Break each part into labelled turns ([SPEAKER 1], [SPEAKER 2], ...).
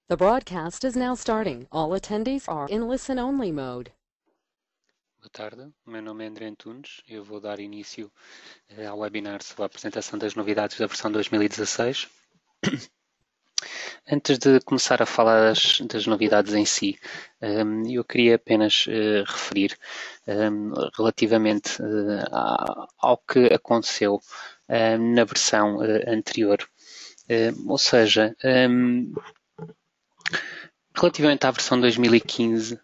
[SPEAKER 1] The broadcast is now starting. All attendees are in listen-only mode.
[SPEAKER 2] Boa tarde, o meu nome é André Antunes e eu vou dar início ao webinar sobre a apresentação das novidades da versão 2016. Antes de começar a falar das novidades em si, eu queria apenas referir relativamente ao que aconteceu na versão anterior. Ou seja, relativamente à versão 2015,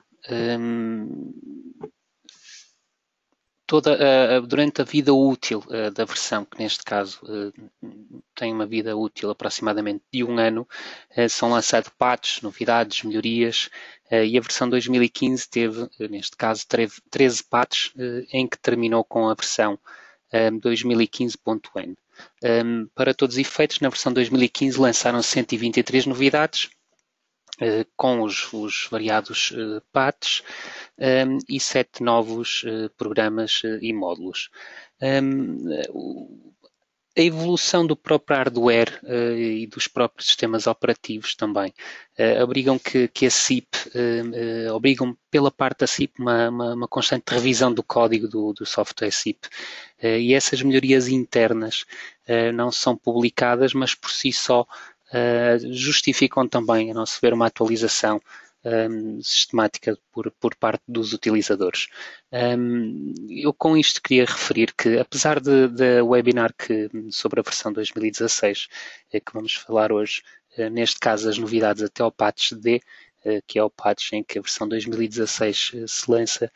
[SPEAKER 2] durante a vida útil da versão, que neste caso tem uma vida útil aproximadamente de um ano, são lançados patches, novidades, melhorias, e a versão 2015 teve, neste caso, 13 patches, em que terminou com a versão 2015.n. Para todos os efeitos, na versão 2015 lançaram 123 novidades, com os variados patches e 7 novos programas e módulos. A evolução do próprio hardware e dos próprios sistemas operativos também obrigam que a SIP, obrigam pela parte da SIP uma constante revisão do código do software SIP. E essas melhorias internas não são publicadas, mas por si só justificam também, a nosso ver, uma atualização sistemática por parte dos utilizadores. Eu com isto queria referir que, apesar da webinar sobre a versão 2016, que vamos falar hoje, neste caso as novidades até ao patch D, que é o patch em que a versão 2016 se lança,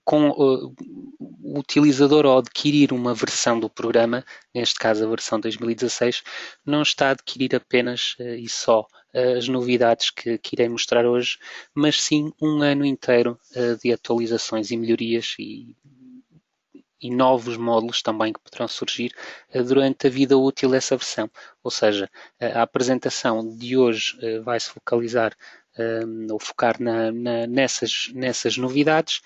[SPEAKER 2] com o utilizador ao adquirir uma versão do programa, neste caso a versão 2016, não está a adquirir apenas e só as novidades que irei mostrar hoje, mas sim um ano inteiro de atualizações e melhorias e novos módulos também que poderão surgir durante a vida útil dessa versão. Ou seja, a apresentação de hoje vai se focalizar ou focar nessas novidades,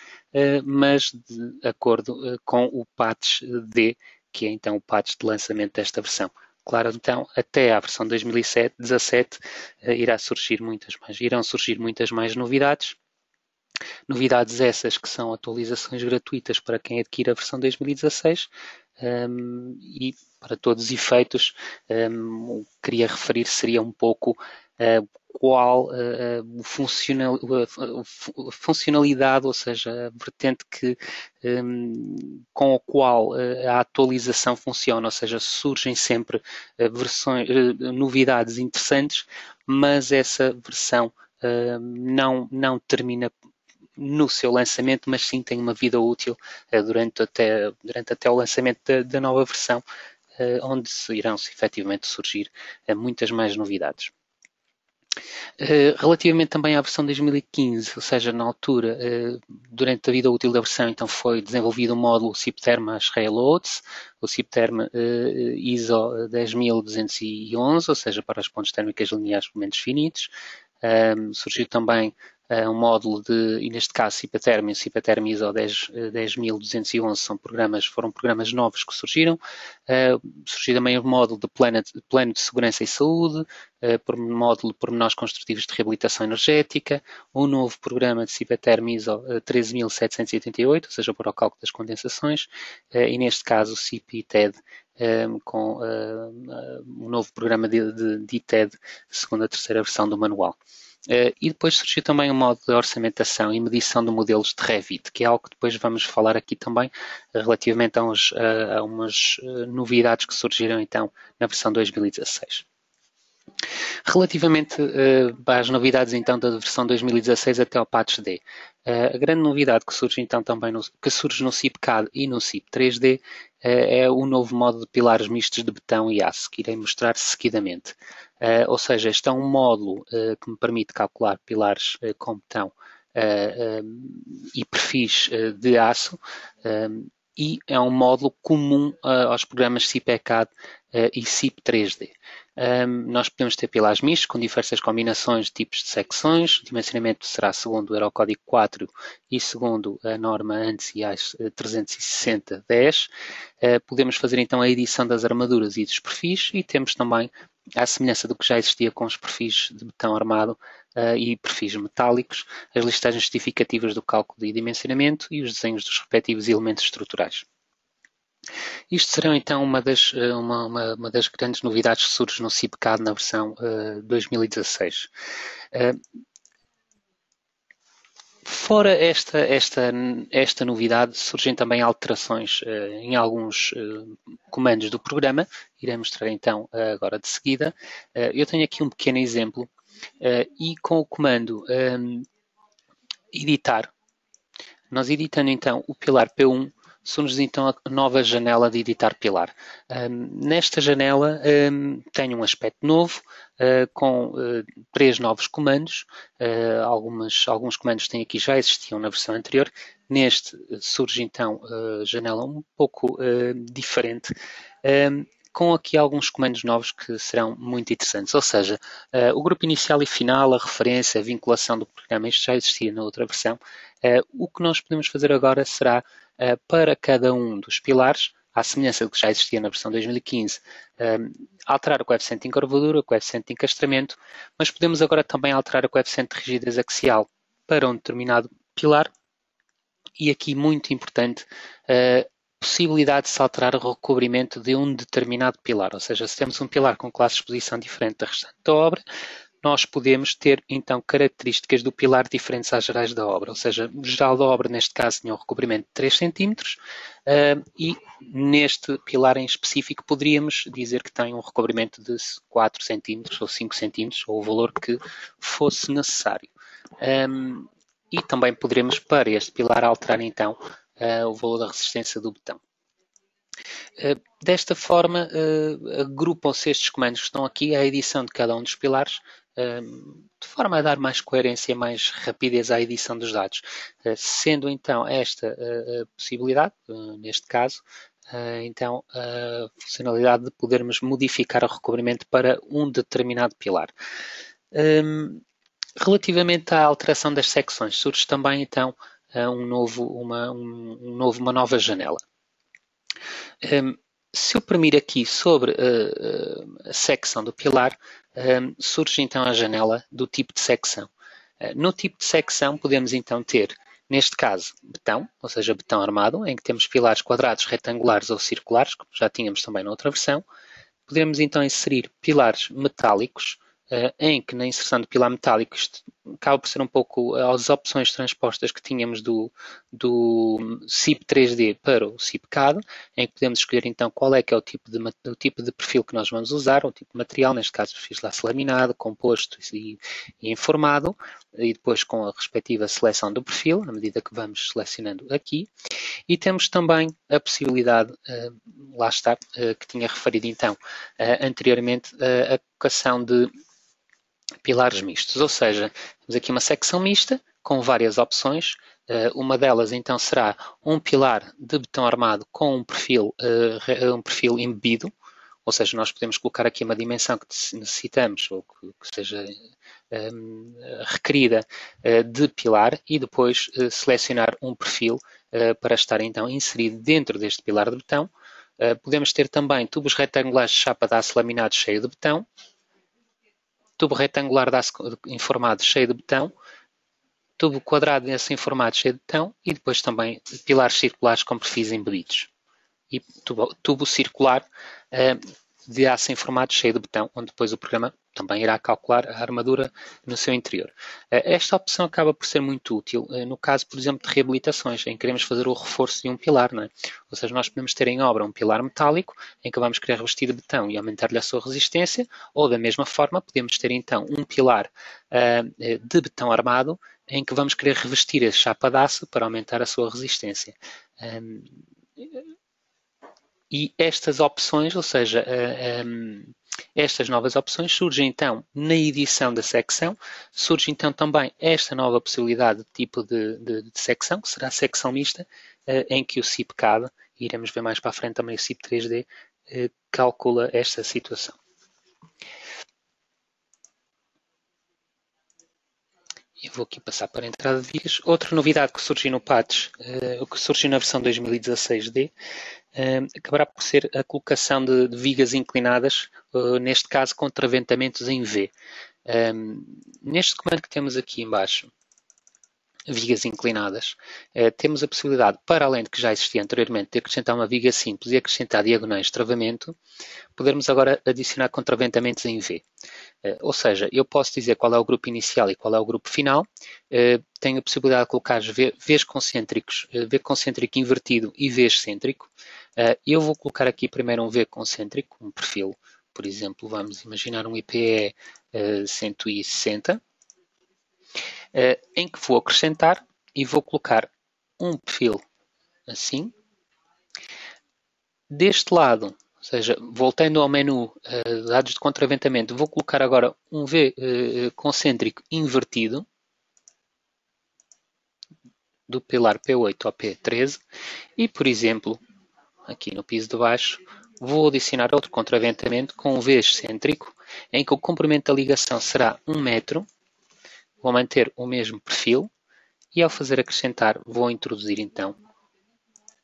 [SPEAKER 2] mas de acordo com o patch D, que é então o patch de lançamento desta versão. Claro, então, até à versão 2017 irão surgir muitas mais novidades. Novidades essas que são atualizações gratuitas para quem adquire a versão 2016 e para todos os efeitos o que queria referir seria um pouco qual a funcionalidade, ou seja, a vertente com a qual a atualização funciona, ou seja, surgem sempre novidades interessantes, mas essa versão não termina no seu lançamento, mas sim tem uma vida útil durante até o lançamento da nova versão, onde irão efetivamente surgir muitas mais novidades. Relativamente também à versão 2015, ou seja, na altura, durante a vida útil da versão, então foi desenvolvido o módulo cipterm Array Loads, o cipterm ISO 10211, ou seja, para as pontes térmicas lineares por momentos finitos. Surgiu também um módulo e neste caso cipterm e o cipterm ISO 10211 foram programas novos que surgiram. Surgiu também o módulo de plano de segurança e saúde, módulo de pormenores construtivos de reabilitação energética, um novo programa de cipterm ISO 13788, ou seja, para o cálculo das condensações, e neste caso o CIP TED, com um novo programa de ITED, segundo a terceira versão do manual. E depois surgiu também um modo de orçamentação e medição de modelos de Revit, que é algo que depois vamos falar aqui também, relativamente a umas novidades que surgiram então na versão 2016. Relativamente às novidades então da versão 2016 até ao patch D, a grande novidade que surge então também que surge no CIP-CAD e no CIP 3D é o novo modo de pilares mistos de betão e aço, que irei mostrar seguidamente. Ou seja, este é um módulo que me permite calcular pilares com betão e perfis de aço, e é um módulo comum aos programas CIP-CAD e CIP 3D. Nós podemos ter pilares mistos com diversas combinações de tipos de secções. O dimensionamento será segundo o Eurocódigo 4 e segundo a norma ANSI 360-10. Podemos fazer então a edição das armaduras e dos perfis, e temos também à semelhança do que já existia com os perfis de betão armado e perfis metálicos, as listagens justificativas do cálculo de dimensionamento e os desenhos dos respectivos elementos estruturais. Isto serão então uma das grandes novidades que surge no CIPCAD na versão 2016. Fora esta novidade, surgem também alterações em alguns comandos do programa. Irei mostrar então agora de seguida. Eu tenho aqui um pequeno exemplo e com o comando editar, nós editando então o pilar P1, surge então a nova janela de editar pilar. Nesta janela tem um aspecto novo, com 3 novos comandos. Alguns comandos que têm aqui já existiam na versão anterior. Neste surge então a janela um pouco diferente, com aqui alguns comandos novos que serão muito interessantes. Ou seja, o grupo inicial e final, a referência, a vinculação do programa, isto já existia na outra versão. O que nós podemos fazer agora será, para cada um dos pilares, à semelhança do que já existia na versão 2015, alterar o coeficiente de encurvadura, o coeficiente de encastramento, mas podemos agora também alterar o coeficiente de rigidez axial para um determinado pilar. E aqui, muito importante, possibilidade de se alterar o recobrimento de um determinado pilar. Ou seja, se temos um pilar com classe de exposição diferente da restante da obra, nós podemos ter, então, características do pilar diferentes às gerais da obra. Ou seja, o geral da obra, neste caso, tinha um recobrimento de 3 cm e neste pilar em específico poderíamos dizer que tem um recobrimento de 4 cm ou 5 cm, ou o valor que fosse necessário. E também poderemos, para este pilar, alterar, então, o valor da resistência do betão. Desta forma, agrupam-se estes comandos que estão aqui à edição de cada um dos pilares, de forma a dar mais coerência e mais rapidez à edição dos dados. Sendo então esta a possibilidade, neste caso, então a funcionalidade de podermos modificar o recobrimento para um determinado pilar. Relativamente à alteração das secções, surge também então uma nova janela. Se eu oprimir aqui sobre a secção do pilar, surge então a janela do tipo de secção. No tipo de secção podemos então ter, neste caso, betão, ou seja, betão armado, em que temos pilares quadrados, retangulares ou circulares, como já tínhamos também na outra versão. Podemos então inserir pilares metálicos, em que na inserção de pilar metálico isto acaba por ser um pouco as opções transpostas que tínhamos do CIP 3D para o CIP CAD, em que podemos escolher então qual é que é o tipo de perfil que nós vamos usar, o tipo de material, neste caso fiz lá laminado, composto e informado, e depois com a respectiva seleção do perfil, à medida que vamos selecionando aqui. E temos também a possibilidade, lá está, que tinha referido então anteriormente, a colocação de pilares mistos, ou seja, temos aqui uma secção mista com várias opções. Uma delas então será um pilar de betão armado com um perfil embebido, ou seja, nós podemos colocar aqui uma dimensão que necessitamos ou que seja requerida de pilar e depois selecionar um perfil para estar então inserido dentro deste pilar de betão. Podemos ter também tubos retangulares de chapa de aço laminado cheio de betão, tubo retangular de aço informado cheio de betão, tubo quadrado de aço informado cheio de betão e depois também pilares circulares com perfis embebidos. E tubo circular de aço informado cheio de betão, onde depois o programa também irá calcular a armadura no seu interior. Esta opção acaba por ser muito útil no caso, por exemplo, de reabilitações, em que queremos fazer o reforço de um pilar, não é? Ou seja, nós podemos ter em obra um pilar metálico, em que vamos querer revestir de betão e aumentar-lhe a sua resistência, ou da mesma forma, podemos ter então um pilar de betão armado, em que vamos querer revestir a chapa de aço para aumentar a sua resistência. E estas opções, ou seja, estas novas opções surgem então na edição da secção, surge então também esta nova possibilidade de tipo de secção, que será a secção mista, em que o CIP CAD, e iremos ver mais para a frente também o CIP 3D, calcula esta situação. Eu vou aqui passar para a entrada de vias. Outra novidade que surgiu no patch, o que surgiu na versão 2016D, acabará por ser a colocação de vigas inclinadas, neste caso com travamentamentos em V. Neste comando que temos aqui em baixo, vigas inclinadas, temos a possibilidade, para além de que já existia anteriormente, de acrescentar uma viga simples e acrescentar diagonais de travamento, podermos agora adicionar contraventamentos em V. Ou seja, eu posso dizer qual é o grupo inicial e qual é o grupo final, tenho a possibilidade de colocar Vs concêntricos, V concêntrico invertido e V excêntrico. Eu vou colocar aqui primeiro um V concêntrico, um perfil, por exemplo, vamos imaginar um IPE 160, em que vou acrescentar e vou colocar um perfil assim. Deste lado, ou seja, voltando ao menu dados de contraventamento, vou colocar agora um V concêntrico invertido, do pilar P8 ao P13, e, por exemplo, aqui no piso de baixo, vou adicionar outro contraventamento com um V excêntrico, em que o comprimento da ligação será 1 metro, vou manter o mesmo perfil, e ao fazer acrescentar, vou introduzir então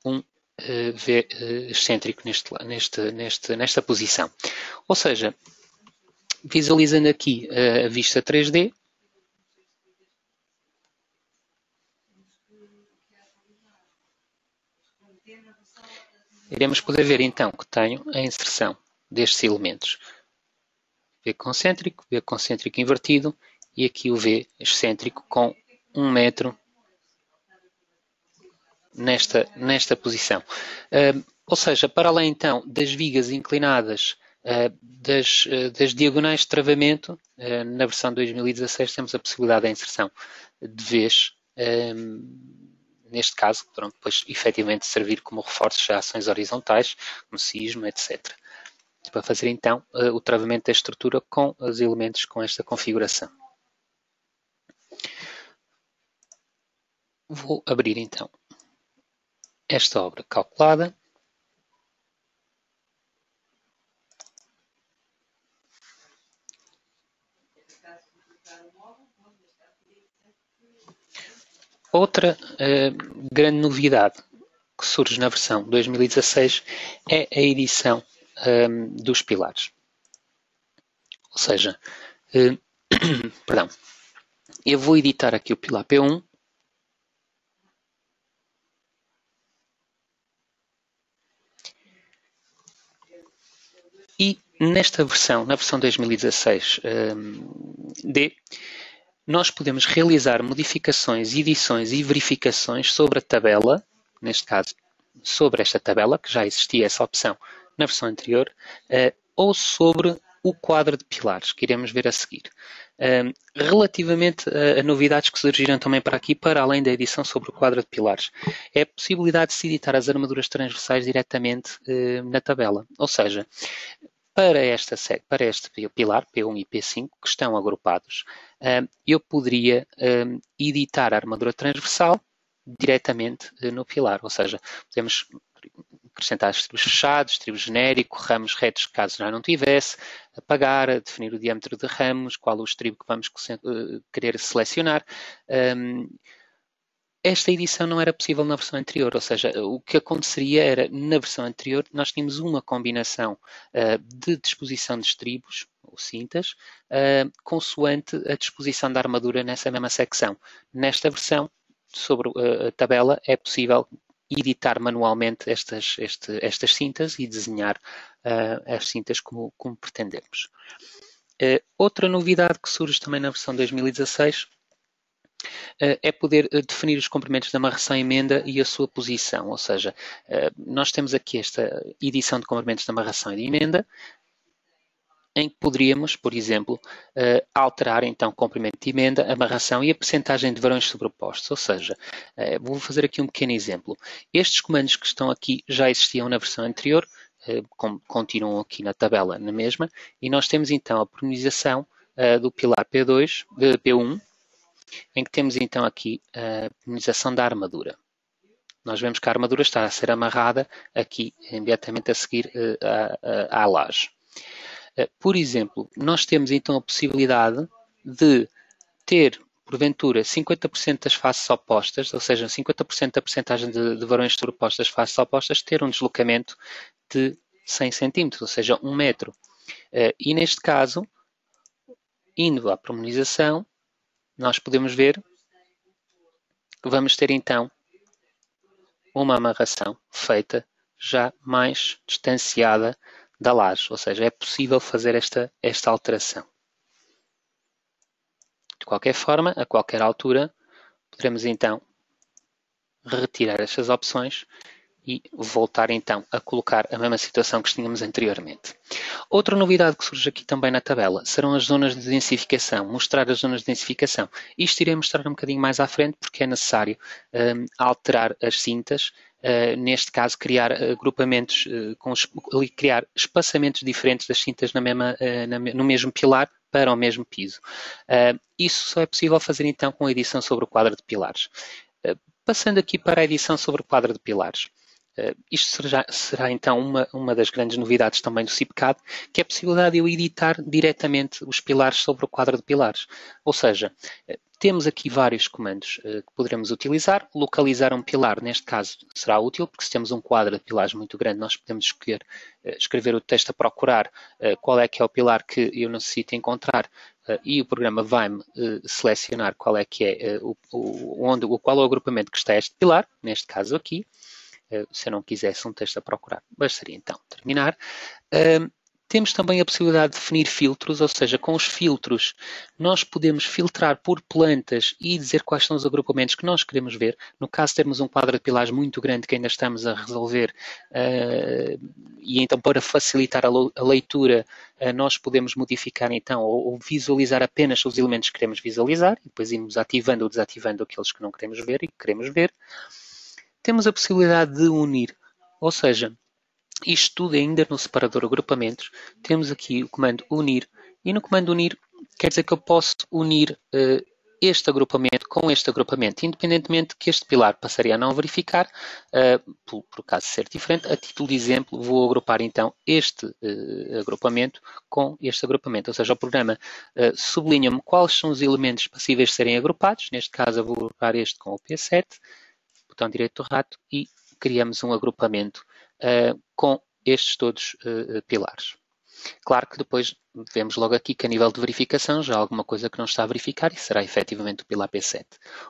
[SPEAKER 2] um V excêntrico nesta posição. Ou seja, visualizando aqui a vista 3D, iremos poder ver então que tenho a inserção destes elementos. V concêntrico invertido e aqui o V excêntrico com 1 metro nesta posição. Ou seja, para além então das vigas inclinadas, das diagonais de travamento, na versão 2016 temos a possibilidade da inserção de Vs, neste caso, que depois efetivamente servir como reforços a ações horizontais, como sismo, etc. Para fazer então o travamento da estrutura com os elementos com esta configuração. Vou abrir então esta obra calculada. Outra grande novidade que surge na versão 2016 é a edição dos pilares. Ou seja, perdão, eu vou editar aqui o pilar P1. E nesta versão, na versão 2016D, nós podemos realizar modificações, edições e verificações sobre a tabela, neste caso, sobre esta tabela, que já existia essa opção na versão anterior, ou sobre o quadro de pilares, que iremos ver a seguir. Relativamente a novidades que surgiram também para aqui, para além da edição sobre o quadro de pilares, é a possibilidade de se editar as armaduras transversais diretamente na tabela. Ou seja, para este pilar, P1 e P5, que estão agrupados, eu poderia editar a armadura transversal diretamente no pilar. Ou seja, podemos acrescentar estribos fechados, estribo genérico, ramos retos caso já não tivesse, apagar, definir o diâmetro de ramos, qual o estribo que vamos querer selecionar. Esta edição não era possível na versão anterior, ou seja, o que aconteceria era, na versão anterior, nós tínhamos uma combinação de disposição de estribos, ou cintas, consoante a disposição da armadura nessa mesma secção. Nesta versão, sobre a tabela, é possível editar manualmente estas cintas e desenhar as cintas como pretendemos. Outra novidade que surge também na versão 2016 é poder definir os comprimentos de amarração e emenda e a sua posição, ou seja, nós temos aqui esta edição de comprimentos de amarração e de emenda, em que poderíamos, por exemplo, alterar então comprimento de emenda, amarração e a percentagem de varões sobrepostos, ou seja, vou fazer aqui um pequeno exemplo. Estes comandos que estão aqui já existiam na versão anterior, continuam aqui na tabela na mesma, e nós temos então a penalização do pilar P1, em que temos então aqui a penalização da armadura. Nós vemos que a armadura está a ser amarrada aqui imediatamente a seguir à laje. Por exemplo, nós temos então a possibilidade de ter, por porventura, 50% das faces opostas, ou seja, 50% da percentagem de varões sobrepostas faces opostas, ter um deslocamento de 100 centímetros, ou seja, 1 metro. E neste caso, indo à promonização, nós podemos ver que vamos ter então uma amarração feita já mais distanciada da laje, ou seja, é possível fazer esta alteração. De qualquer forma, a qualquer altura, poderemos então retirar estas opções e voltar então a colocar a mesma situação que tínhamos anteriormente. Outra novidade que surge aqui também na tabela serão as zonas de densificação, mostrar as zonas de densificação. Isto irei mostrar um bocadinho mais à frente porque é necessário alterar as cintas, neste caso criar agrupamentos, criar espaçamentos diferentes das cintas no mesmo pilar para o mesmo piso. Isso só é possível fazer então com a edição sobre o quadro de pilares. Passando aqui para a edição sobre o quadro de pilares. Isto será então uma das grandes novidades também do CIPCAD, que é a possibilidade de eu editar diretamente os pilares sobre o quadro de pilares. Ou seja, temos aqui vários comandos que poderemos utilizar. Localizar um pilar, neste caso, será útil, porque se temos um quadro de pilares muito grande, nós podemos escrever o texto a procurar qual é que é o pilar que eu necessito encontrar, e o programa vai-me selecionar qual é que é qual é o agrupamento que está este pilar, neste caso aqui. Se eu não quisesse um texto a procurar, bastaria então terminar. Temos também a possibilidade de definir filtros, ou seja, com os filtros nós podemos filtrar por plantas e dizer quais são os agrupamentos que nós queremos ver. No caso de termos um quadro de pilares muito grande que ainda estamos a resolver, e então para facilitar a leitura, nós podemos modificar então ou visualizar apenas os elementos que queremos visualizar, e depois irmos ativando ou desativando aqueles que não queremos ver e que queremos ver. Temos a possibilidade de unir, ou seja, isto tudo ainda no separador agrupamentos, temos aqui o comando unir, e no comando unir quer dizer que eu posso unir este agrupamento com este agrupamento, independentemente que este pilar passaria a não verificar, por caso ser diferente. A título de exemplo, vou agrupar então este agrupamento com este agrupamento, ou seja, o programa sublinha-me quais são os elementos passíveis de serem agrupados, neste caso eu vou agrupar este com o P7, botão direito do rato, e criamos um agrupamento com estes todos pilares. Claro que depois vemos logo aqui que a nível de verificação já há alguma coisa que não está a verificar e será efetivamente o pilar P7.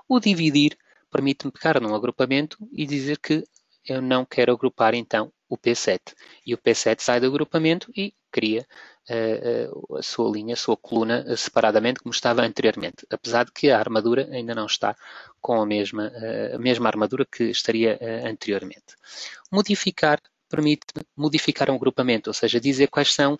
[SPEAKER 2] O dividir permite-me pegar num agrupamento e dizer que eu não quero agrupar então o P7. E o P7 sai do agrupamento e cria a sua linha, a sua coluna separadamente, como estava anteriormente, apesar de que a armadura ainda não está com a mesma armadura que estaria anteriormente. Modificar permite modificar um agrupamento, ou seja, dizer quais são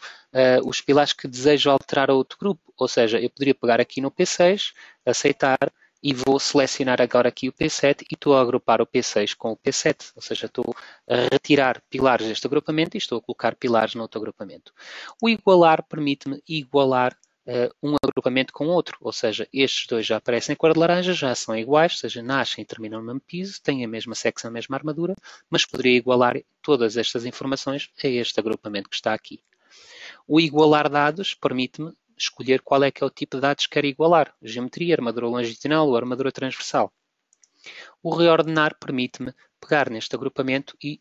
[SPEAKER 2] os pilares que desejo alterar a outro grupo. Ou seja, eu poderia pegar aqui no P6, aceitar, e vou selecionar agora aqui o P7 e estou a agrupar o P6 com o P7. Ou seja, estou a retirar pilares deste agrupamento e estou a colocar pilares no outro agrupamento. O igualar permite-me igualar um agrupamento com outro, ou seja, estes dois já aparecem em cor de laranja, já são iguais, ou seja, nascem e terminam no mesmo piso, têm a mesma secção, a mesma armadura, mas poderia igualar todas estas informações a este agrupamento que está aqui. O igualar dados permite-me escolher qual é que é o tipo de dados que quero igualar, geometria, armadura longitudinal ou armadura transversal. O reordenar permite-me pegar neste agrupamento e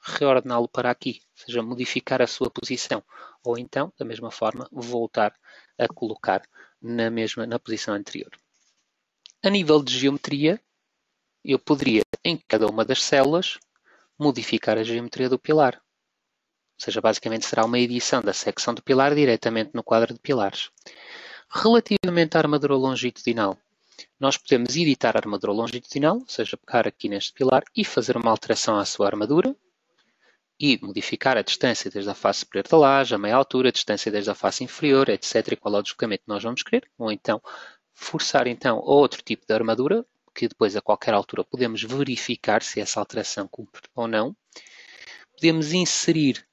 [SPEAKER 2] reordená-lo para aqui, ou seja, modificar a sua posição, ou então, da mesma forma, voltar a colocar na posição anterior. A nível de geometria, eu poderia, em cada uma das células, modificar a geometria do pilar. Ou seja, basicamente será uma edição da secção do pilar diretamente no quadro de pilares. Relativamente à armadura longitudinal, nós podemos editar a armadura longitudinal, ou seja, pegar aqui neste pilar e fazer uma alteração à sua armadura e modificar a distância desde a face superior da laje, a meia altura, a distância desde a face inferior, etc. e qual é o deslocamento que nós vamos querer. Ou então, forçar então outro tipo de armadura, que depois a qualquer altura podemos verificar se essa alteração cumpre ou não. Podemos inserir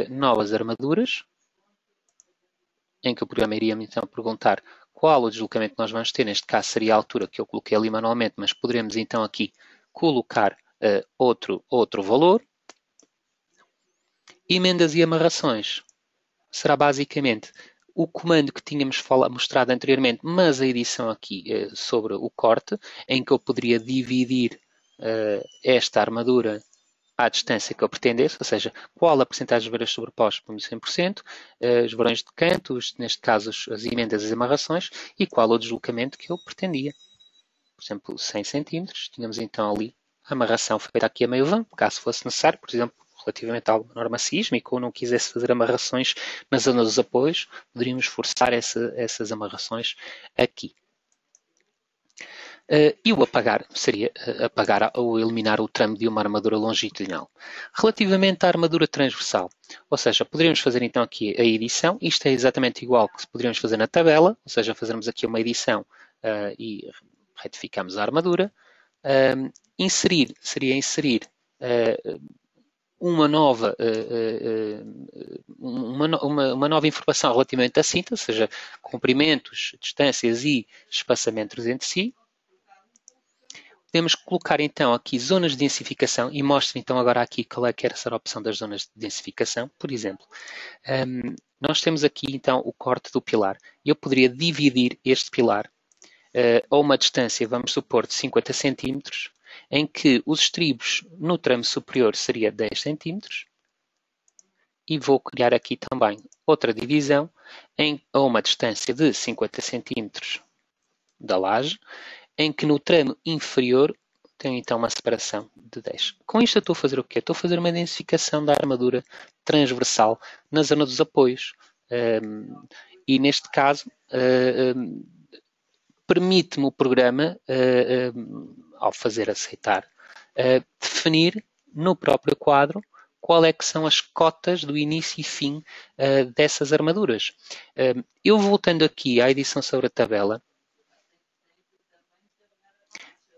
[SPEAKER 2] novas armaduras, em que o programa iria então perguntar qual o deslocamento que nós vamos ter. Neste caso seria a altura que eu coloquei ali manualmente, mas poderemos então aqui colocar outro valor. Emendas e amarrações será basicamente o comando que tínhamos mostrado anteriormente, mas a edição aqui sobre o corte, em que eu poderia dividir esta armadura à distância que eu pretendesse, ou seja, qual a porcentagem de varões sobrepostos por 100%, os varões de canto, neste caso as emendas e as amarrações, e qual o deslocamento que eu pretendia. Por exemplo, 100 cm, tínhamos então ali a amarração feita aqui a meio vão, caso fosse necessário, por exemplo, relativamente à norma sísmica, ou não quisesse fazer amarrações na zona dos apoios, poderíamos forçar essas amarrações aqui. E o apagar seria apagar ou eliminar o tramo de uma armadura longitudinal. Relativamente à armadura transversal, ou seja, poderíamos fazer então aqui a edição, isto é exatamente igual que poderíamos fazer na tabela, ou seja, fazermos aqui uma edição e retificamos a armadura. Inserir seria inserir uma nova informação relativamente à cinta, ou seja, comprimentos, distâncias e espaçamentos entre si. Podemos colocar então aqui zonas de densificação e mostro então agora aqui qual é que era essa opção das zonas de densificação. Por exemplo, nós temos aqui então o corte do pilar. Eu poderia dividir este pilar a uma distância, vamos supor, de 50 cm, em que os estribos no tramo superior seria 10 cm, e vou criar aqui também outra divisão a uma distância de 50 cm da laje, em que no tramo inferior tenho então uma separação de 10. Com isto eu estou a fazer o quê? Estou a fazer uma densificação da armadura transversal na zona dos apoios. E neste caso, permite-me o programa, ao fazer aceitar, definir no próprio quadro qual é que são as cotas do início e fim dessas armaduras. Eu voltando aqui à edição sobre a tabela,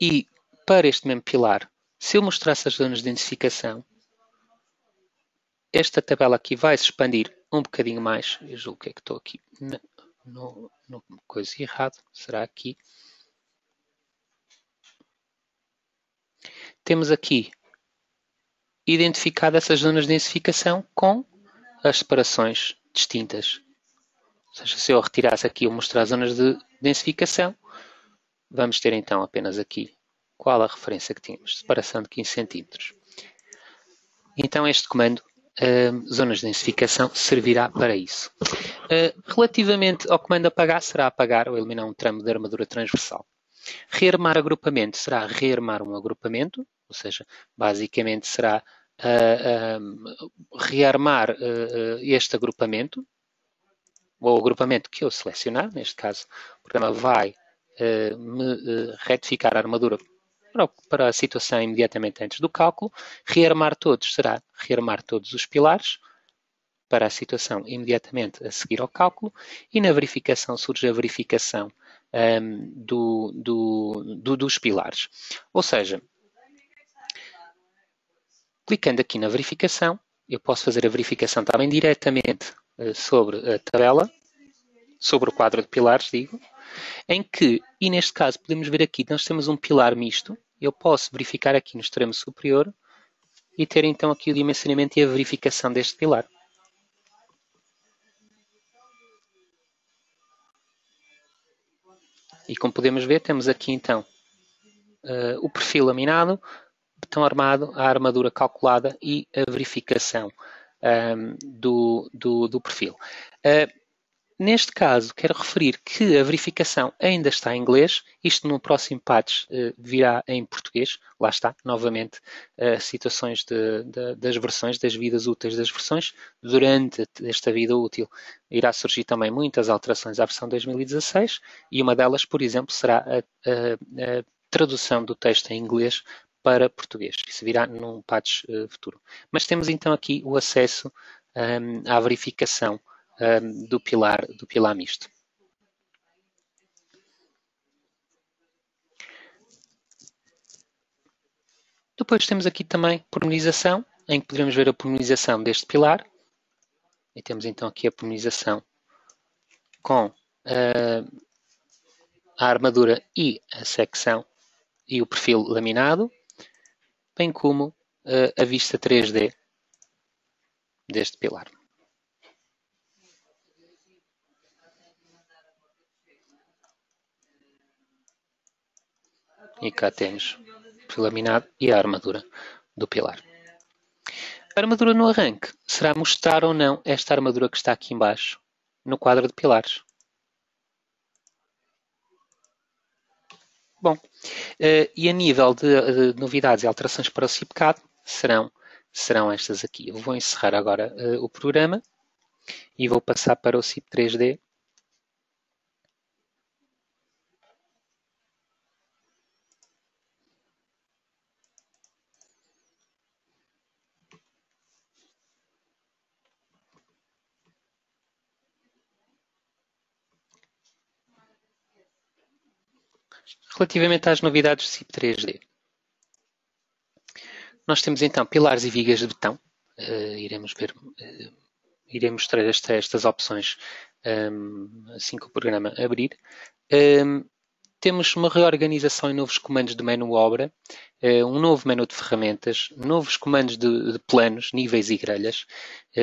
[SPEAKER 2] e para este mesmo pilar, se eu mostrasse as zonas de identificação, esta tabela aqui vai se expandir um bocadinho mais. Eu julgo que é que estou aqui no coisa errado. Será aqui? Temos aqui identificado essas zonas de densificação com as separações distintas. Ou seja, se eu retirasse aqui ou mostrar as zonas de densificação, vamos ter então apenas aqui qual a referência que tínhamos, separação de 15 cm. Então este comando, zonas de densificação, servirá para isso. Relativamente ao comando apagar, será apagar ou eliminar um tramo de armadura transversal. Rearmar agrupamento será rearmar um agrupamento, ou seja, basicamente será rearmar este agrupamento, ou o agrupamento que eu selecionar, neste caso o programa vai retificar a armadura para a situação imediatamente antes do cálculo. Rearmar todos será rearmar todos os pilares para a situação imediatamente a seguir ao cálculo, e na verificação surge a verificação dos pilares. Ou seja, clicando aqui na verificação, eu posso fazer a verificação também diretamente sobre a tabela, sobre o quadro de pilares, digo, em que, e neste caso podemos ver aqui, nós temos um pilar misto. Eu posso verificar aqui no extremo superior e ter então aqui o dimensionamento e a verificação deste pilar. E como podemos ver, temos aqui então o perfil laminado, betão armado, a armadura calculada e a verificação do perfil. Neste caso, quero referir que a verificação ainda está em inglês. Isto no próximo patch virá em português. Lá está, novamente, situações das versões, das vidas úteis das versões. Durante esta vida útil irá surgir também muitas alterações à versão 2016 e uma delas, por exemplo, será a tradução do texto em inglês para português. Isso virá num patch futuro. Mas temos então aqui o acesso à verificação do pilar misto. Depois temos aqui também pormenorização, em que poderemos ver a pormenorização deste pilar. E temos então aqui a pormenorização com a armadura e a secção e o perfil laminado, bem como a vista 3D deste pilar. E cá temos o perfil laminado e a armadura do pilar. A armadura no arranque será mostrar ou não esta armadura que está aqui embaixo no quadro de pilares. Bom, e a nível de novidades e alterações para o CIPCAD serão estas aqui. Eu vou encerrar agora o programa e vou passar para o CIP 3D. Relativamente às novidades do CIP 3D, nós temos então pilares e vigas de betão. Irei mostrar estas opções assim que o programa abrir. Temos uma reorganização e novos comandos de menu obra, um novo menu de ferramentas, novos comandos de planos, níveis e grelhas,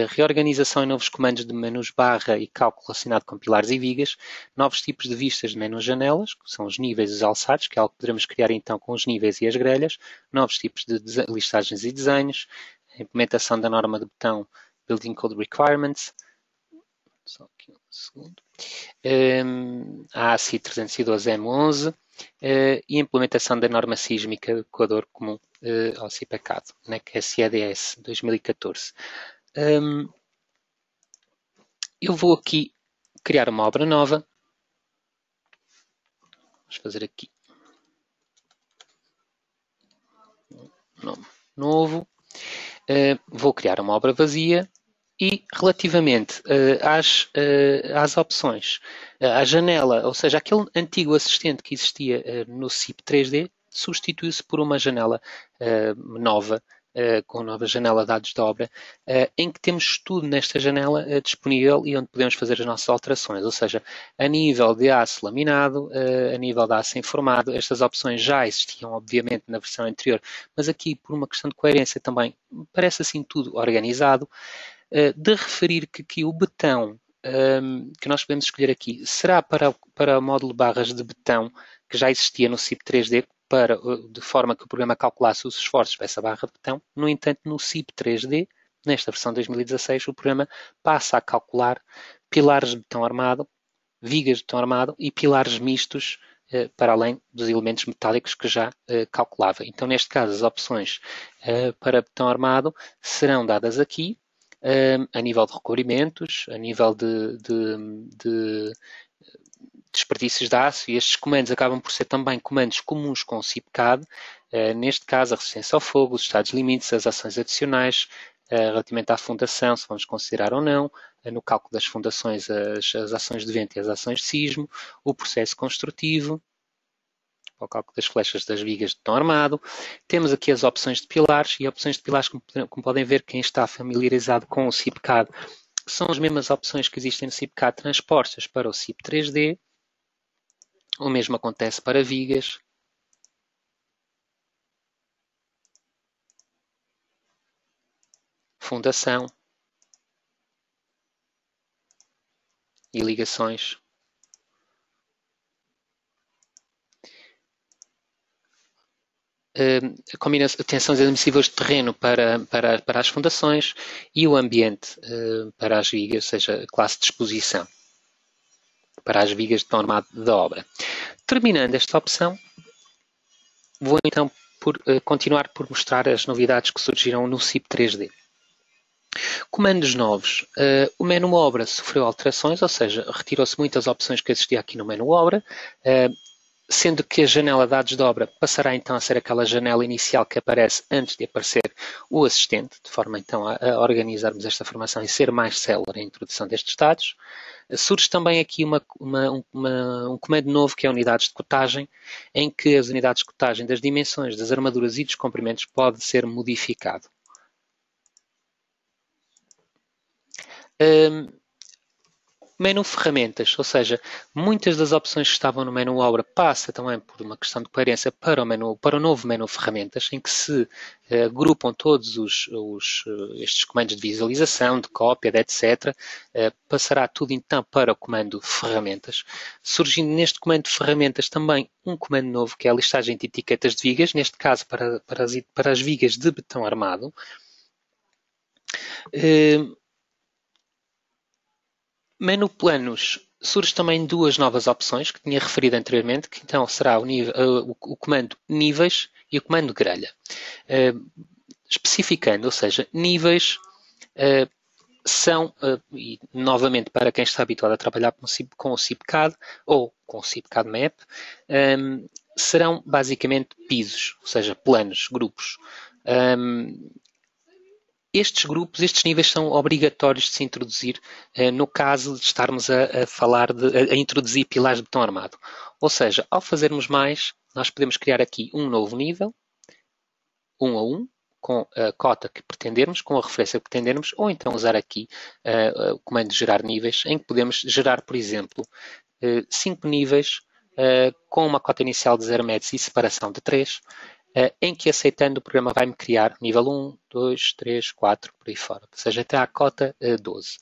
[SPEAKER 2] reorganização e novos comandos de menus barra e cálculo relacionado com pilares e vigas, novos tipos de vistas de menu janelas, que são os níveis e os alçados, que é algo que poderemos criar então com os níveis e as grelhas, novos tipos de listagens e desenhos, a implementação da norma de botão Building Code Requirements, só aqui um segundo, a ASI 312M11 e a implementação da norma sísmica do Equador comum ao CIPCAD, NEC SEDS 2014. Eu vou aqui criar uma obra nova. Vamos fazer aqui nome novo. Vou criar uma obra vazia. E relativamente às opções, a janela, ou seja, aquele antigo assistente que existia no CIP 3D, substituiu-se por uma janela nova, com nova janela de dados de obra, em que temos tudo nesta janela disponível e onde podemos fazer as nossas alterações, ou seja, a nível de aço laminado, a nível de aço informado, estas opções já existiam, obviamente, na versão anterior, mas aqui, por uma questão de coerência também, parece assim tudo organizado. De referir que aqui o betão que nós podemos escolher aqui será para o módulo barras de betão que já existia no CIP 3D, de forma que o programa calculasse os esforços dessa barra de betão. No entanto, no CIP 3D, nesta versão 2016, o programa passa a calcular pilares de betão armado, vigas de betão armado e pilares mistos para além dos elementos metálicos que já calculava. Então, neste caso, as opções para betão armado serão dadas aqui, a nível de recobrimentos, a nível de desperdícios de aço, e estes comandos acabam por ser também comandos comuns com o CIPCAD, neste caso a resistência ao fogo, os estados limites, as ações adicionais, relativamente à fundação, se vamos considerar ou não, no cálculo das fundações, as ações de vento e as ações de sismo, o processo construtivo, ao cálculo das flechas das vigas de betão armado. Temos aqui as opções de pilares, e opções de pilares, como podem ver, quem está familiarizado com o CIPCAD, são as mesmas opções que existem no CIPCAD transpostas para o CIP 3D. O mesmo acontece para vigas. Fundação. E ligações. Tensões admissivas de terreno para as fundações e o ambiente para as vigas, ou seja, a classe de exposição para as vigas de betão armado da obra. Terminando esta opção, vou então continuar por mostrar as novidades que surgiram no CIP 3D. Comandos novos. O menu obra sofreu alterações, ou seja, retirou-se muitas opções que existiam aqui no menu obra, sendo que a janela de dados de obra passará então a ser aquela janela inicial que aparece antes de aparecer o assistente, de forma então a organizarmos esta formação e ser mais célere a introdução destes dados. Surge também aqui um comando novo que é unidades de cotagem, em que as unidades de cotagem das dimensões das armaduras e dos comprimentos pode ser modificado. menu ferramentas, ou seja, muitas das opções que estavam no menu obra passa também por uma questão de coerência para o novo menu ferramentas, em que se agrupam todos estes comandos de visualização, de cópia, de etc. Passará tudo então para o comando ferramentas, surgindo neste comando de ferramentas também um comando novo, que é a listagem de etiquetas de vigas, neste caso para as vigas de betão armado. Menu planos, surge também duas novas opções que tinha referido anteriormente, que então será o comando níveis e o comando grelha. Especificando, ou seja, níveis são, e novamente para quem está habituado a trabalhar com o CIPCAD ou com o CIPCAD Map, serão basicamente pisos, ou seja, planos, grupos. Estes níveis são obrigatórios de se introduzir no caso de estarmos a introduzir pilares de betão armado. Ou seja, ao fazermos mais, nós podemos criar aqui um novo nível, 1 a 1, com a cota que pretendermos, com a referência que pretendermos, ou então usar aqui o comando de gerar níveis, em que podemos gerar, por exemplo, 5 níveis com uma cota inicial de 0 metros e separação de 3, em que aceitando o programa vai-me criar nível 1, 2, 3, 4, por aí fora, ou seja, até à cota 12.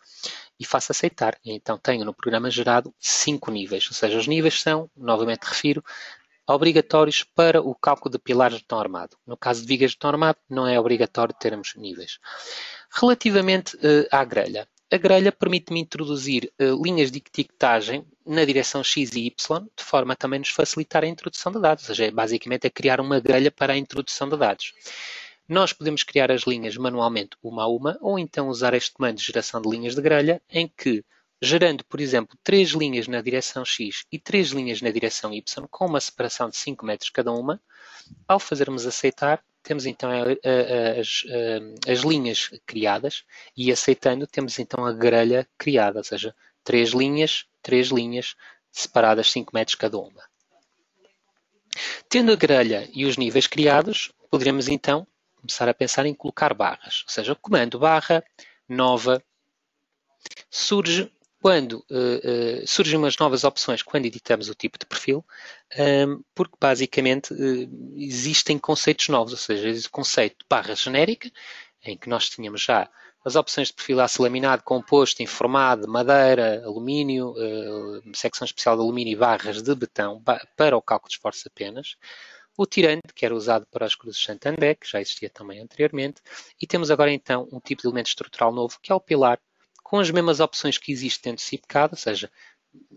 [SPEAKER 2] E faço aceitar, e então tenho no programa gerado 5 níveis, ou seja, os níveis são, novamente refiro, obrigatórios para o cálculo de pilares de betão armado. No caso de vigas de betão armado, não é obrigatório termos níveis. Relativamente à grelha, a grelha permite-me introduzir linhas de etiquetagem na direção X e Y, de forma a também nos facilitar a introdução de dados, ou seja, basicamente é criar uma grelha para a introdução de dados. Nós podemos criar as linhas manualmente uma a uma, ou então usar este comando de geração de linhas de grelha, em que, gerando, por exemplo, 3 linhas na direção X e 3 linhas na direção Y, com uma separação de 5 metros cada uma, ao fazermos aceitar, temos então as linhas criadas e aceitando temos então a grelha criada, ou seja, 3 linhas separadas 5 metros cada uma. Tendo a grelha e os níveis criados, poderemos então começar a pensar em colocar barras, ou seja, o comando barra nova surge quando surgem umas novas opções quando editamos o tipo de perfil, porque basicamente existem conceitos novos, ou seja, existe o conceito de barra genérica, em que nós tínhamos já as opções de perfil aço laminado, composto, informado, madeira, alumínio, secção especial de alumínio e barras de betão para o cálculo de esforço apenas. O tirante, que era usado para as cruzes Santander, que já existia também anteriormente. E temos agora então um tipo de elemento estrutural novo, que é o pilar, com as mesmas opções que existem dentro do CIPCAD, ou seja,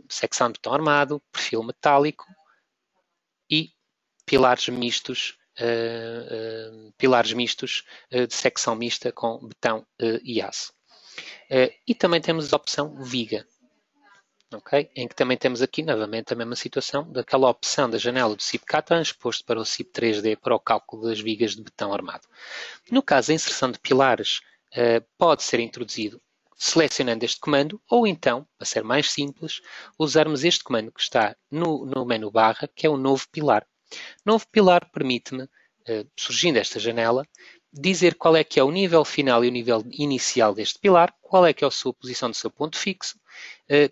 [SPEAKER 2] secção de betão armado, perfil metálico e pilares mistos de secção mista com betão e aço. E também temos a opção viga, okay? Em que também temos aqui novamente a mesma situação daquela opção da janela do CIPCAD transposto para o CIP 3D para o cálculo das vigas de betão armado. No caso, a inserção de pilares pode ser introduzido selecionando este comando, ou então, para ser mais simples, usarmos este comando que está no menu barra, que é o novo pilar. Novo pilar permite-me, surgindo esta janela, dizer qual é que é o nível final e o nível inicial deste pilar, qual é que é a sua posição do seu ponto fixo,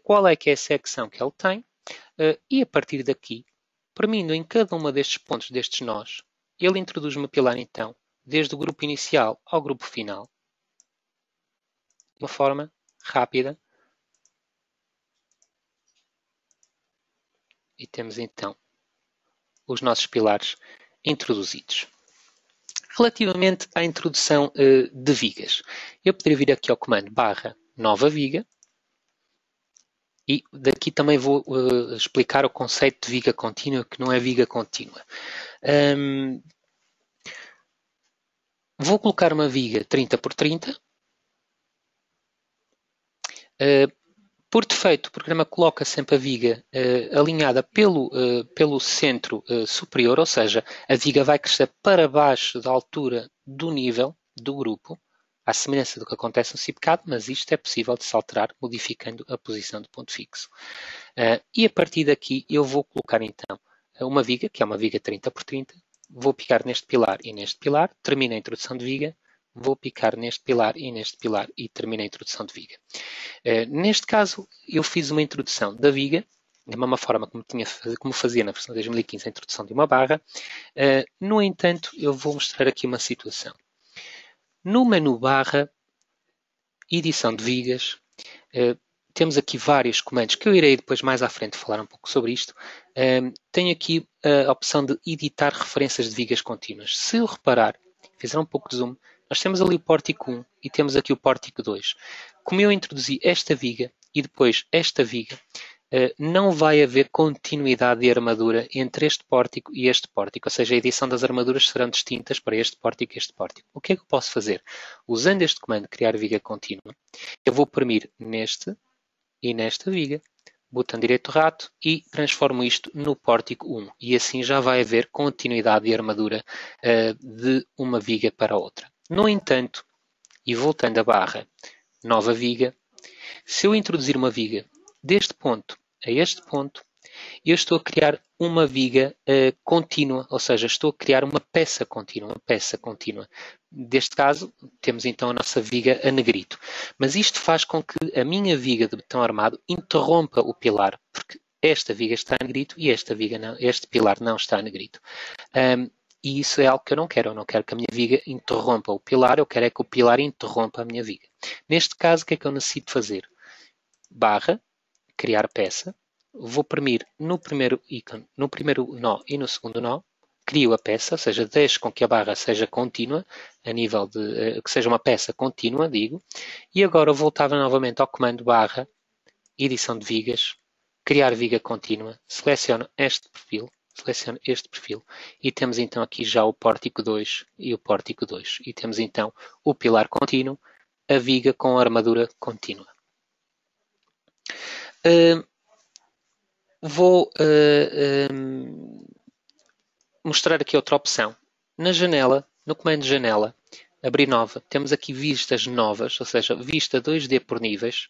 [SPEAKER 2] qual é que é a secção que ele tem, e a partir daqui, permitindo em cada uma destes pontos, destes nós, ele introduz-me o pilar então, desde o grupo inicial ao grupo final, de uma forma rápida. E temos então os nossos pilares introduzidos. Relativamente à introdução de vigas, eu poderia vir aqui ao comando barra nova viga e daqui também vou explicar o conceito de viga contínua, que não é viga contínua. Vou colocar uma viga 30 por 30. Por defeito, o programa coloca sempre a viga alinhada pelo centro superior, ou seja, a viga vai crescer para baixo da altura do nível do grupo, à semelhança do que acontece no CIPCAD, mas isto é possível de se alterar modificando a posição do ponto fixo. E a partir daqui eu vou colocar então uma viga, que é uma viga 30 por 30, vou picar neste pilar e neste pilar, termino a introdução de viga, vou picar neste pilar e neste pilar e termino a introdução de viga. Neste caso, eu fiz uma introdução da viga, da mesma forma como fazia na versão de 2015, a introdução de uma barra. No entanto, eu vou mostrar aqui uma situação. No menu barra, edição de vigas, temos aqui vários comandos que eu irei depois mais à frente falar um pouco sobre isto. Tenho aqui a opção de editar referências de vigas contínuas. Se eu reparar, fizer um pouco de zoom, nós temos ali o pórtico 1 e temos aqui o pórtico 2. Como eu introduzi esta viga e depois esta viga, não vai haver continuidade de armadura entre este pórtico e este pórtico, ou seja, a edição das armaduras serão distintas para este pórtico e este pórtico. O que é que eu posso fazer? Usando este comando, criar viga contínua, eu vou oprimir neste e nesta viga, botão direito rato e transformo isto no pórtico 1. E assim já vai haver continuidade de armadura de uma viga para a outra. No entanto, e voltando à barra, nova viga, se eu introduzir uma viga deste ponto a este ponto, eu estou a criar uma viga contínua, ou seja, estou a criar uma peça contínua. Neste caso, temos então a nossa viga a negrito. Mas isto faz com que a minha viga de betão armado interrompa o pilar, porque esta viga está a negrito e esta viga não, este pilar não está a negrito. E isso é algo que eu não quero. Eu não quero que a minha viga interrompa o pilar, eu quero é que o pilar interrompa a minha viga. Neste caso, o que é que eu necessito fazer? Barra, criar peça, vou oprimir no primeiro ícone, no primeiro nó e no segundo nó, crio a peça, ou seja, deixo com que a barra seja contínua, a nível de que seja uma peça contínua, digo, e agora voltava novamente ao comando barra, edição de vigas, criar viga contínua, seleciono este perfil e temos então aqui já o pórtico 2 e o pórtico 2 e temos então o pilar contínuo, a viga com a armadura contínua. Vou mostrar aqui outra opção. Na janela, no comando de janela, abrir nova, temos aqui vistas novas, ou seja, vista 2D por níveis,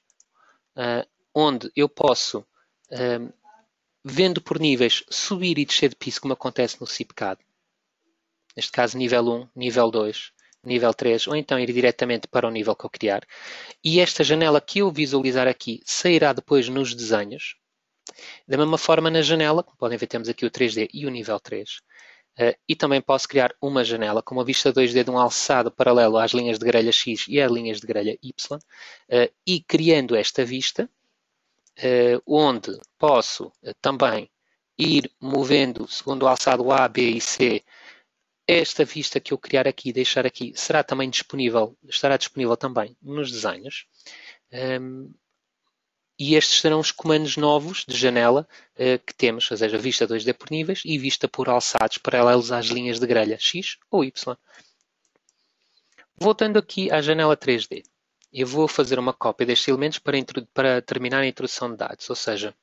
[SPEAKER 2] onde eu posso, vendo por níveis, subir e descer de piso, como acontece no CIPCAD. Neste caso, nível 1, nível 2, nível 3, ou então ir diretamente para o nível que eu criar. E esta janela que eu visualizar aqui sairá depois nos desenhos. Da mesma forma na janela, como podem ver, temos aqui o 3D e o nível 3. E também posso criar uma janela com uma vista 2D de um alçado paralelo às linhas de grelha X e às linhas de grelha Y. E criando esta vista, onde posso também ir movendo segundo o alçado A, B e C, esta vista que eu criar aqui, deixar aqui, será também disponível, estará disponível também nos desenhos. E estes serão os comandos novos de janela que temos, ou seja, vista 2D por níveis e vista por alçados paralelos às linhas de grelha X ou Y. Voltando aqui à janela 3D, eu vou fazer uma cópia destes elementos para terminar a introdução de dados, ou seja,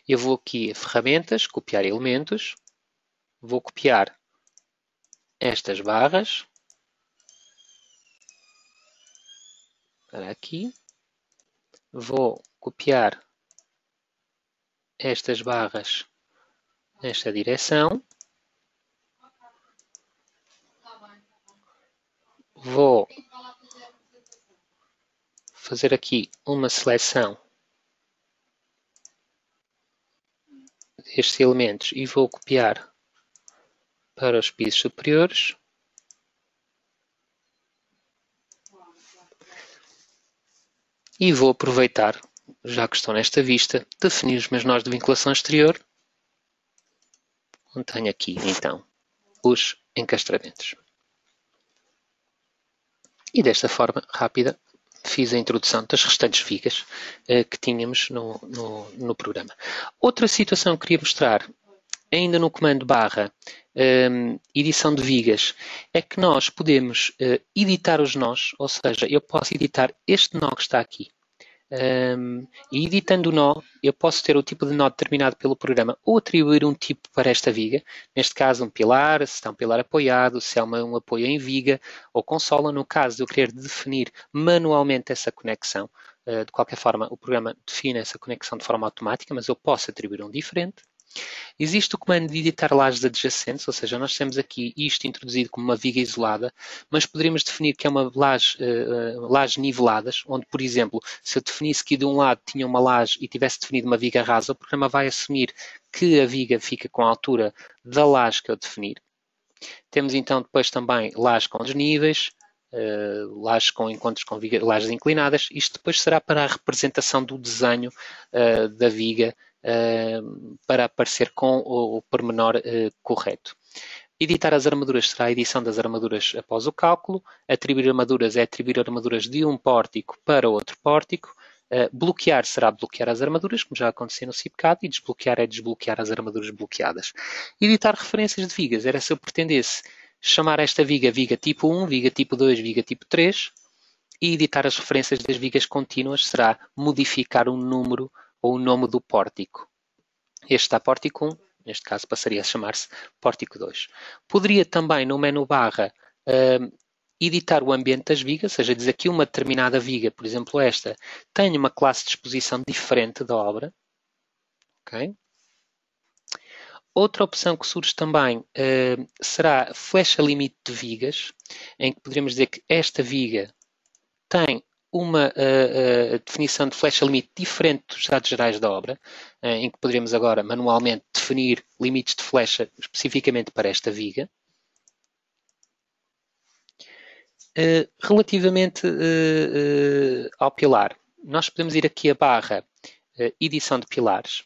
[SPEAKER 2] eu vou aqui a ferramentas, copiar elementos, vou copiar estas barras para aqui. Vou copiar estas barras nesta direção. Vou fazer aqui uma seleção destes elementos e vou copiar para os pisos superiores. E vou aproveitar, já que estou nesta vista, definir os meus nós de vinculação exterior, onde tenho aqui, então, os encastramentos. E desta forma rápida, fiz a introdução das restantes vigas que tínhamos no programa. Outra situação que queria mostrar, ainda no comando barra, edição de vigas, é que nós podemos editar os nós, ou seja, eu posso editar este nó que está aqui. E editando o nó, eu posso ter o tipo de nó determinado pelo programa ou atribuir um tipo para esta viga, neste caso um pilar, se está um pilar apoiado, se é um apoio em viga ou consola. No caso de eu querer definir manualmente essa conexão, de qualquer forma o programa define essa conexão de forma automática, mas eu posso atribuir um diferente. Existe o comando de editar lajes adjacentes, ou seja, nós temos aqui isto introduzido como uma viga isolada, mas poderíamos definir que é uma laje niveladas, onde, por exemplo, se eu definisse que de um lado tinha uma laje e tivesse definido uma viga rasa, o programa vai assumir que a viga fica com a altura da laje que eu definir. Temos então depois também lajes com desníveis, lajes com encontros com lajes inclinadas. Isto depois será para a representação do desenho da viga para aparecer com o pormenor correto. Editar as armaduras será a edição das armaduras após o cálculo. Atribuir armaduras é atribuir armaduras de um pórtico para outro pórtico. Bloquear será bloquear as armaduras, como já aconteceu no CIPCAD, e desbloquear é desbloquear as armaduras bloqueadas. Editar referências de vigas era se eu pretendesse chamar esta viga viga tipo 1, viga tipo 2, viga tipo 3, e editar as referências das vigas contínuas será modificar o número ou o nome do pórtico. Este está pórtico 1, neste caso passaria a chamar-se pórtico 2. Poderia também no menu barra editar o ambiente das vigas, ou seja, dizer que uma determinada viga, por exemplo esta, tem uma classe de exposição diferente da obra. Okay? Outra opção que surge também será flecha limite de vigas, em que poderíamos dizer que esta viga tem uma definição de flecha limite diferente dos dados gerais da obra, em que poderíamos agora manualmente definir limites de flecha especificamente para esta viga. Relativamente ao pilar, nós podemos ir aqui a barra edição de pilares.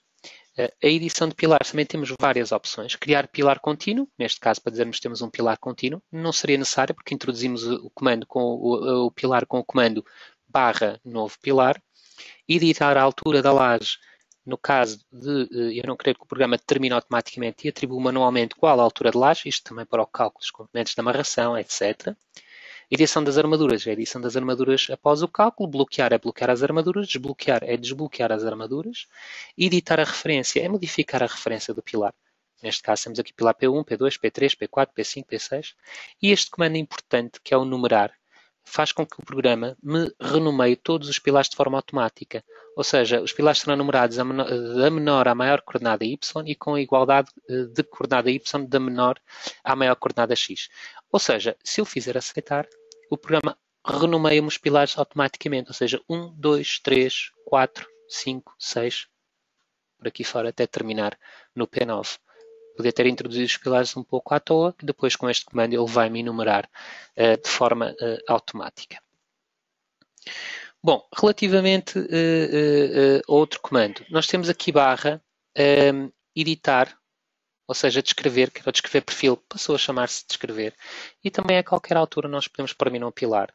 [SPEAKER 2] A edição de pilares também temos várias opções. Criar pilar contínuo, neste caso para dizermos que temos um pilar contínuo, não seria necessário porque introduzimos o comando com o pilar com o comando barra novo pilar. Editar a altura da laje, no caso de eu não querer que o programa determine automaticamente e atribua manualmente qual a altura de laje, isto também para o cálculo dos componentes de amarração, etc. Edição das armaduras é a edição das armaduras após o cálculo. Bloquear é bloquear as armaduras. Desbloquear é desbloquear as armaduras. Editar a referência é modificar a referência do pilar. Neste caso temos aqui pilar P1, P2, P3, P4, P5, P6. E este comando importante, que é o numerar, faz com que o programa me renomeie todos os pilares de forma automática. Ou seja, os pilares serão numerados da menor à maior coordenada y e com a igualdade de coordenada y da menor à maior coordenada x. Ou seja, se eu fizer aceitar, o programa renomeia-me os pilares automaticamente. Ou seja, 1, 2, 3, 4, 5, 6, por aqui fora, até terminar no P9. Podia ter introduzido os pilares um pouco à toa, que depois com este comando ele vai-me enumerar de forma automática. Bom, relativamente a outro comando, nós temos aqui barra editar, ou seja, descrever, quero descrever perfil, passou a chamar-se descrever, e também a qualquer altura nós podemos terminar um pilar.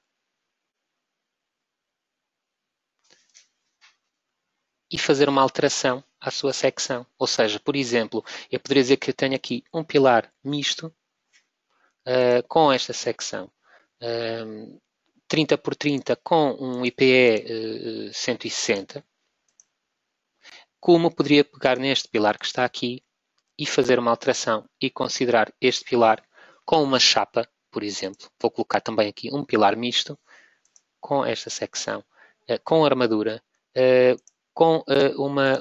[SPEAKER 2] E fazer uma alteração à sua secção. Ou seja, por exemplo, eu poderia dizer que eu tenho aqui um pilar misto com esta secção. 30 por 30 com um IPE 160. Como poderia pegar neste pilar que está aqui e fazer uma alteração e considerar este pilar com uma chapa, por exemplo. Vou colocar também aqui um pilar misto com esta secção, com armadura, com uma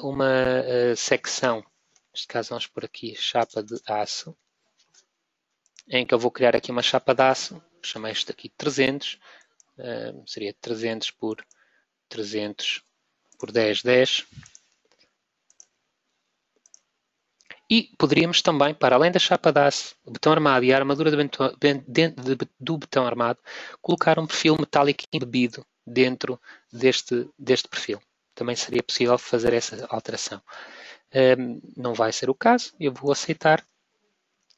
[SPEAKER 2] secção, neste caso vamos por aqui chapa de aço, em que eu vou criar aqui uma chapa de aço, chamei isto aqui 300, seria 300 por 300 por 10, 10. E poderíamos também, para além da chapa de aço, o botão armado e a armadura do botão armado, colocar um perfil metálico embebido dentro deste perfil. Também seria possível fazer essa alteração. Não vai ser o caso, eu vou aceitar.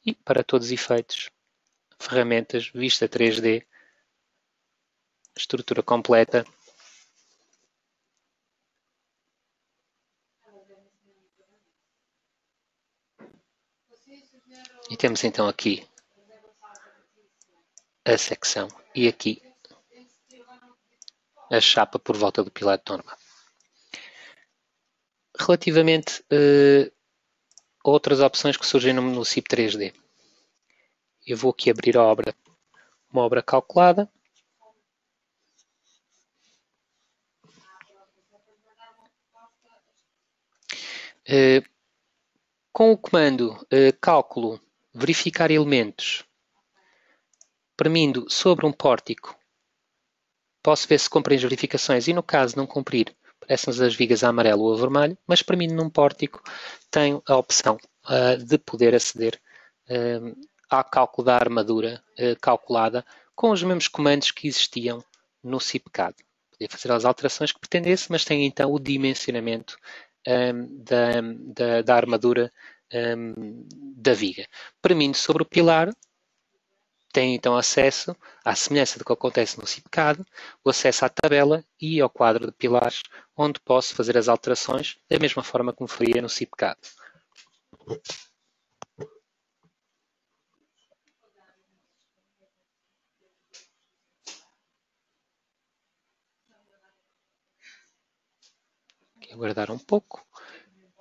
[SPEAKER 2] E para todos os efeitos, ferramentas, vista 3D, estrutura completa. E temos então aqui a secção e aqui a chapa por volta do pilar de norma. Relativamente a outras opções que surgem no CIP 3D. Eu vou aqui abrir a obra, uma obra calculada. Com o comando cálculo verificar elementos, premindo sobre um pórtico, posso ver se cumprem as verificações e, no caso de não cumprir, aparecem-nos as vigas a amarelo ou a vermelho, mas premindo num pórtico, tenho a opção de poder aceder ao cálculo da armadura calculada com os mesmos comandos que existiam no CIPCAD. Podia fazer as alterações que pretendesse, mas tem então o dimensionamento da armadura da viga. Premindo sobre o pilar, tem então acesso, à semelhança do que acontece no CIPCAD, o acesso à tabela e ao quadro de pilares, onde posso fazer as alterações da mesma forma como faria no CIPCAD. Vou aguardar um pouco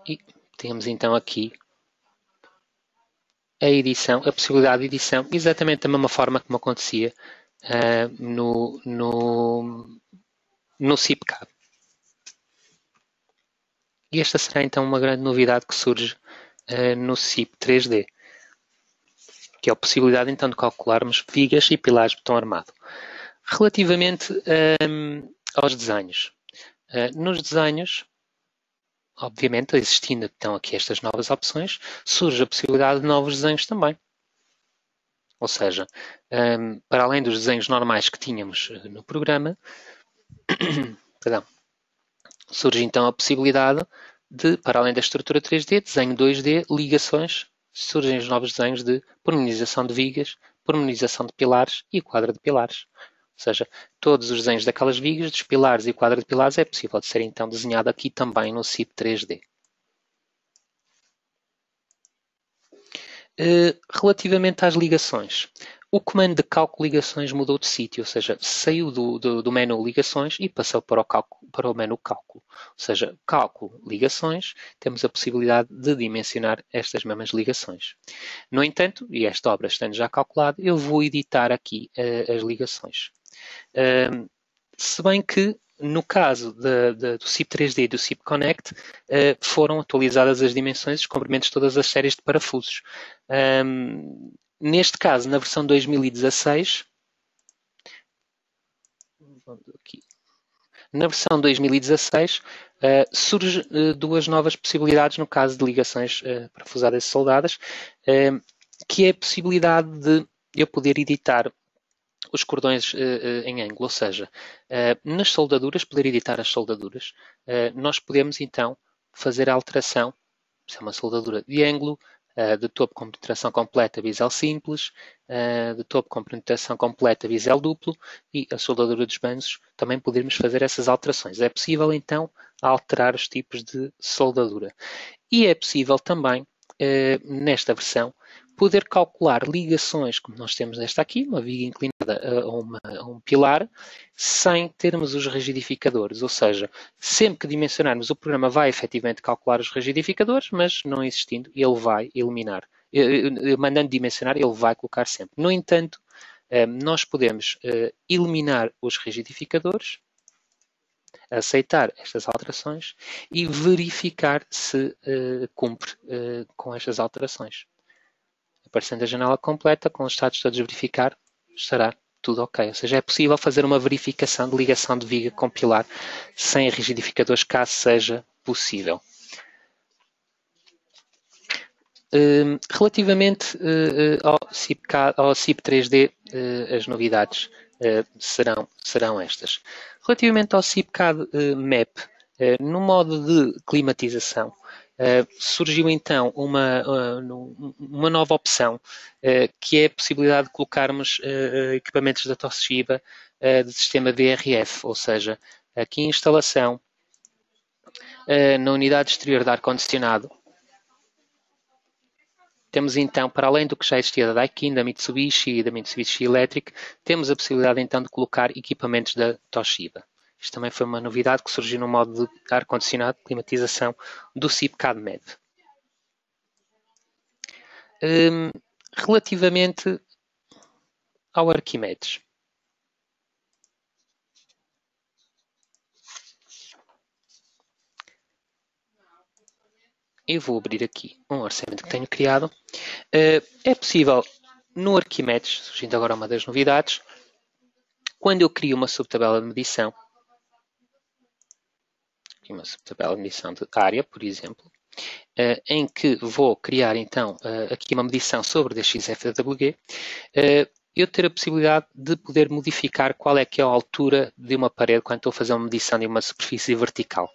[SPEAKER 2] e temos então aqui a edição, a possibilidade de edição, exatamente da mesma forma como acontecia no CIPCAD. E esta será então uma grande novidade que surge no CIP 3D, que é a possibilidade então de calcularmos vigas e pilares de betão armado. Relativamente aos desenhos. Nos desenhos, obviamente, existindo então aqui estas novas opções, surge a possibilidade de novos desenhos também. Ou seja, para além dos desenhos normais que tínhamos no programa, perdão, surge então a possibilidade de, para além da estrutura 3D, desenho 2D, ligações, surgem os novos desenhos de pormenorização de vigas, pormenorização de pilares e quadro de pilares. Ou seja, todos os desenhos daquelas vigas, dos pilares e quadro de pilares é possível de ser então desenhado aqui também no CIP 3D. Relativamente às ligações, o comando de cálculo ligações mudou de sítio, ou seja, saiu do menu ligações e passou para o menu cálculo. Ou seja, cálculo ligações, temos a possibilidade de dimensionar estas mesmas ligações. No entanto, e esta obra estando já calculada, eu vou editar aqui as ligações. Se bem que no caso do CIP 3D e do CIP Connect, foram atualizadas as dimensões e os comprimentos de todas as séries de parafusos. Neste caso, na versão 2016, na versão 2016 surge duas novas possibilidades no caso de ligações parafusadas e soldadas, que é a possibilidade de eu poder editar os cordões em ângulo, ou seja, nas soldaduras, poder editar as soldaduras, nós podemos então fazer a alteração, se é uma soldadura de ângulo, de topo com penetração completa, bisel simples, de topo com penetração completa, bisel duplo e a soldadura dos banzos, também podemos fazer essas alterações. É possível então alterar os tipos de soldadura. E é possível também, nesta versão, poder calcular ligações, como nós temos nesta aqui, uma viga inclinada a um pilar, sem termos os rigidificadores. Ou seja, sempre que dimensionarmos, o programa vai efetivamente calcular os rigidificadores, mas não existindo, ele vai eliminar. Mandando dimensionar, ele vai colocar sempre. No entanto, nós podemos eliminar os rigidificadores, aceitar estas alterações e verificar se cumpre com estas alterações. Aparecendo a janela completa, com os estados todos a verificar, estará tudo ok. Ou seja, é possível fazer uma verificação de ligação de viga com pilar sem rigidificadores, caso seja possível. Relativamente ao CIP 3D, as novidades serão estas. Relativamente ao CIPCAD Map, no modo de climatização, surgiu então uma nova opção, que é a possibilidade de colocarmos equipamentos da Toshiba de sistema VRF, ou seja, aqui a instalação na unidade exterior de ar-condicionado. Temos então, para além do que já existia da Daikin, da Mitsubishi e da Mitsubishi Electric, temos a possibilidade então de colocar equipamentos da Toshiba. Isto também foi uma novidade que surgiu no modo de ar-condicionado, climatização do CIPCAD MED. Relativamente ao Arquimedes. eu vou abrir aqui um orçamento que tenho criado. É possível no Arquimedes, surgindo agora uma das novidades, quando eu crio uma subtabela de medição, uma subtabela de medição de área, por exemplo, em que vou criar então aqui uma medição sobre dxfwg, eu ter a possibilidade de poder modificar qual é que é a altura de uma parede quando estou a fazer uma medição de uma superfície vertical.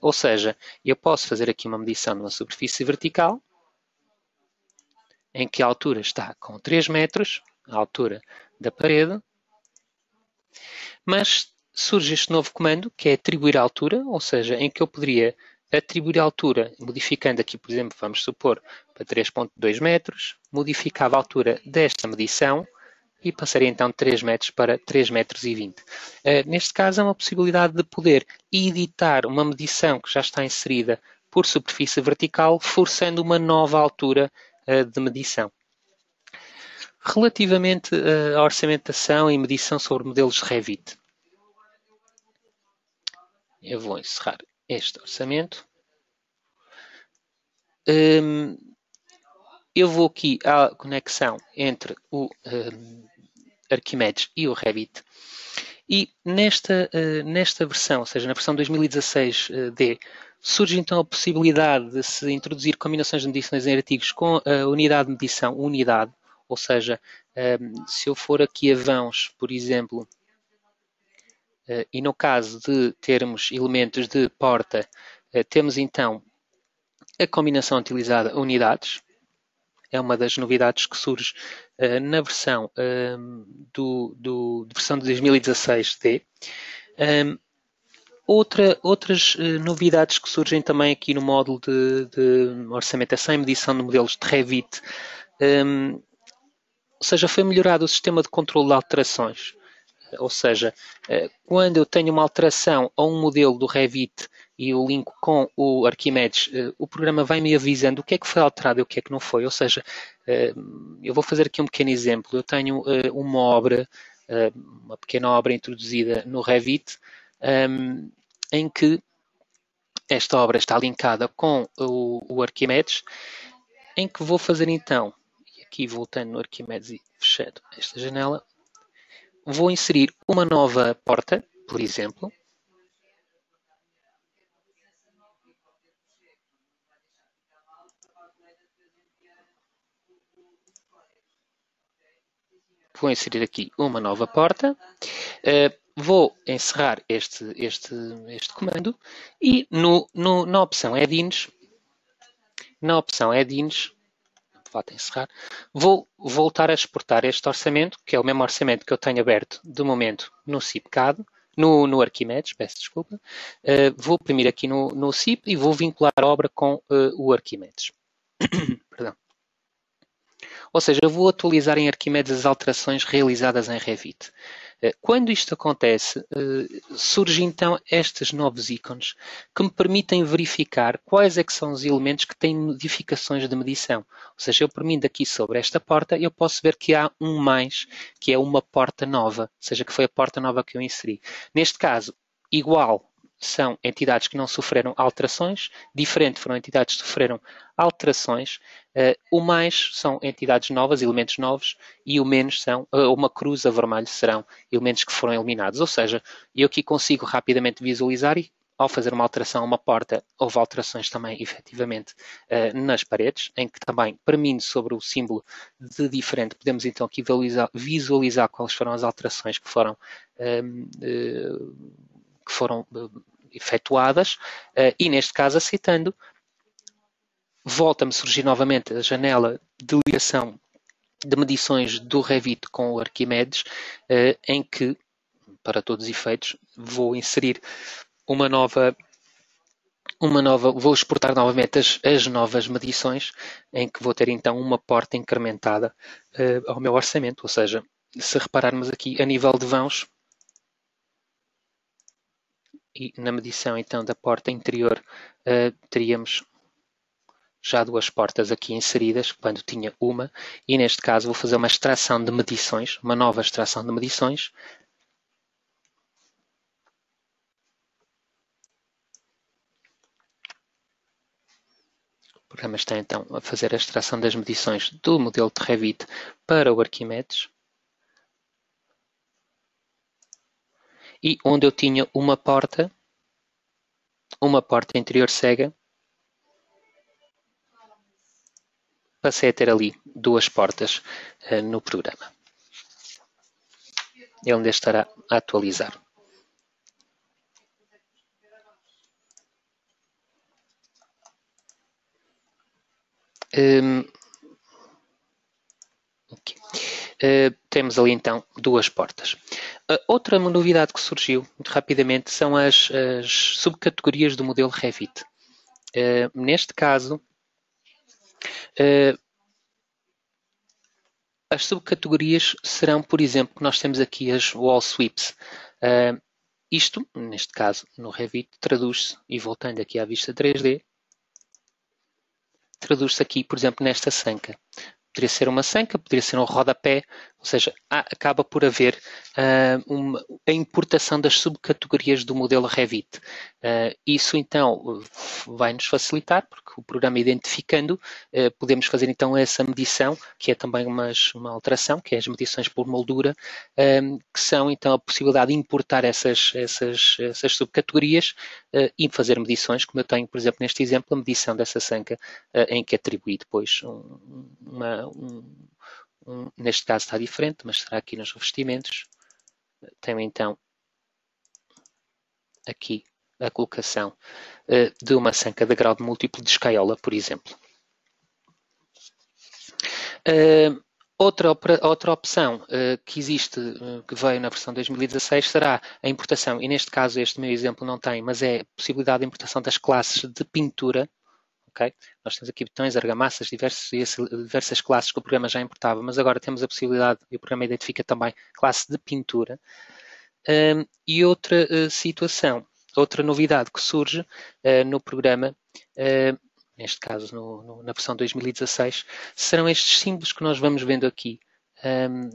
[SPEAKER 2] Ou seja, eu posso fazer aqui uma medição de uma superfície vertical, em que a altura está com 3 metros, a altura da parede, mas surge este novo comando, que é atribuir a altura, ou seja, em que eu poderia atribuir a altura, modificando aqui, por exemplo, vamos supor, para 3,2 metros, modificava a altura desta medição e passaria então de 3 metros para 3,20 metros. Neste caso, é uma possibilidade de poder editar uma medição que já está inserida por superfície vertical, forçando uma nova altura de medição. Relativamente à orçamentação e medição sobre modelos de Revit, eu vou encerrar este orçamento. Eu vou aqui à conexão entre o Arquimedes e o Revit. E nesta versão, ou seja, na versão 2016D, surge então a possibilidade de se introduzir combinações de medições em artigos com a unidade de medição, unidade, ou seja, se eu for aqui a vãos, por exemplo, e no caso de termos elementos de porta, temos então a combinação utilizada unidades. É uma das novidades que surge na versão versão de 2016D. Outras novidades que surgem também aqui no módulo de orçamentação e medição de modelos de Revit, ou seja, foi melhorado o sistema de controle de alterações. Ou seja, quando eu tenho uma alteração a um modelo do Revit e o linko com o Arquimedes, o programa vai-me avisando o que é que foi alterado e o que é que não foi. Ou seja, eu vou fazer aqui um pequeno exemplo. Eu tenho uma obra, uma pequena obra introduzida no Revit, em que esta obra está linkada com o Arquimedes, em que vou fazer então, e aqui voltando no Arquimedes e fechando esta janela, vou inserir uma nova porta, por exemplo. Vou inserir aqui uma nova porta. Vou encerrar este comando e na opção Add-ins, falta encerrar, vou voltar a exportar este orçamento, que é o mesmo orçamento que eu tenho aberto de momento no CIPCAD, no Arquimedes, peço desculpa. Vou imprimir aqui no CIP e vou vincular a obra com o Arquimedes. Perdão. Ou seja, eu vou atualizar em Arquimedes as alterações realizadas em Revit. Quando isto acontece, surgem então estes novos ícones que me permitem verificar quais é que são os elementos que têm modificações de medição. Ou seja, eu permito aqui sobre esta porta, eu posso ver que há um mais, que é uma porta nova, ou seja, que foi a porta nova que eu inseri. Neste caso, igual são entidades que não sofreram alterações, diferente foram entidades que sofreram alterações, o mais são entidades novas, elementos novos, e o menos são, uma cruz a vermelho serão elementos que foram eliminados. Ou seja, eu aqui consigo rapidamente visualizar e ao fazer uma alteração a uma porta, houve alterações também, efetivamente, nas paredes, em que também, premindo sobre o símbolo de diferente, podemos então aqui visualizar quais foram as alterações que foram efetuadas e, neste caso, aceitando, volta-me a surgir novamente a janela de ligação de medições do Revit com o Arquimedes, em que, para todos os efeitos, vou inserir vou exportar novamente as novas medições, em que vou ter então uma porta incrementada ao meu orçamento. Ou seja, se repararmos aqui a nível de vãos, e na medição então da porta interior teríamos já duas portas aqui inseridas, quando tinha uma, e neste caso vou fazer uma extração de medições, uma nova extração de medições. programa está então a fazer a extração das medições do modelo de Revit para o Arquimedes. E onde eu tinha uma porta interior cega, passei a ter ali duas portas no programa. Ele ainda estará a atualizar. Temos ali então duas portas. Outra novidade que surgiu muito rapidamente são as subcategorias do modelo Revit. Neste caso, as subcategorias serão, por exemplo, que nós temos aqui as wall sweeps. Isto, neste caso, no Revit, traduz-se, e voltando aqui à vista 3D, traduz-se aqui, por exemplo, nesta sanca. Poderia ser uma sanca, poderia ser um rodapé, ou seja, acaba por haver a importação das subcategorias do modelo Revit. Isso então vai-nos facilitar, porque o programa identificando, podemos fazer então essa medição, que é também uma alteração, que é as medições por moldura, que são então a possibilidade de importar essas subcategorias e fazer medições, como eu tenho, por exemplo, neste exemplo, a medição dessa sanca, em que atribuí depois neste caso está diferente, mas será aqui nos revestimentos. Tenho então aqui a colocação de uma sanca de grau de múltiplo de escaiola, por exemplo. Outra opção que existe, que veio na versão 2016, será a importação, e neste caso este meu exemplo não tem, mas é a possibilidade de importação das classes de pintura. Okay? Nós temos aqui botões, argamassas, diversas classes que o programa já importava, mas agora temos a possibilidade, e o programa identifica também, classe de pintura. E outra situação, outra novidade que surge no programa, neste caso na versão 2016, serão estes símbolos que nós vamos vendo aqui,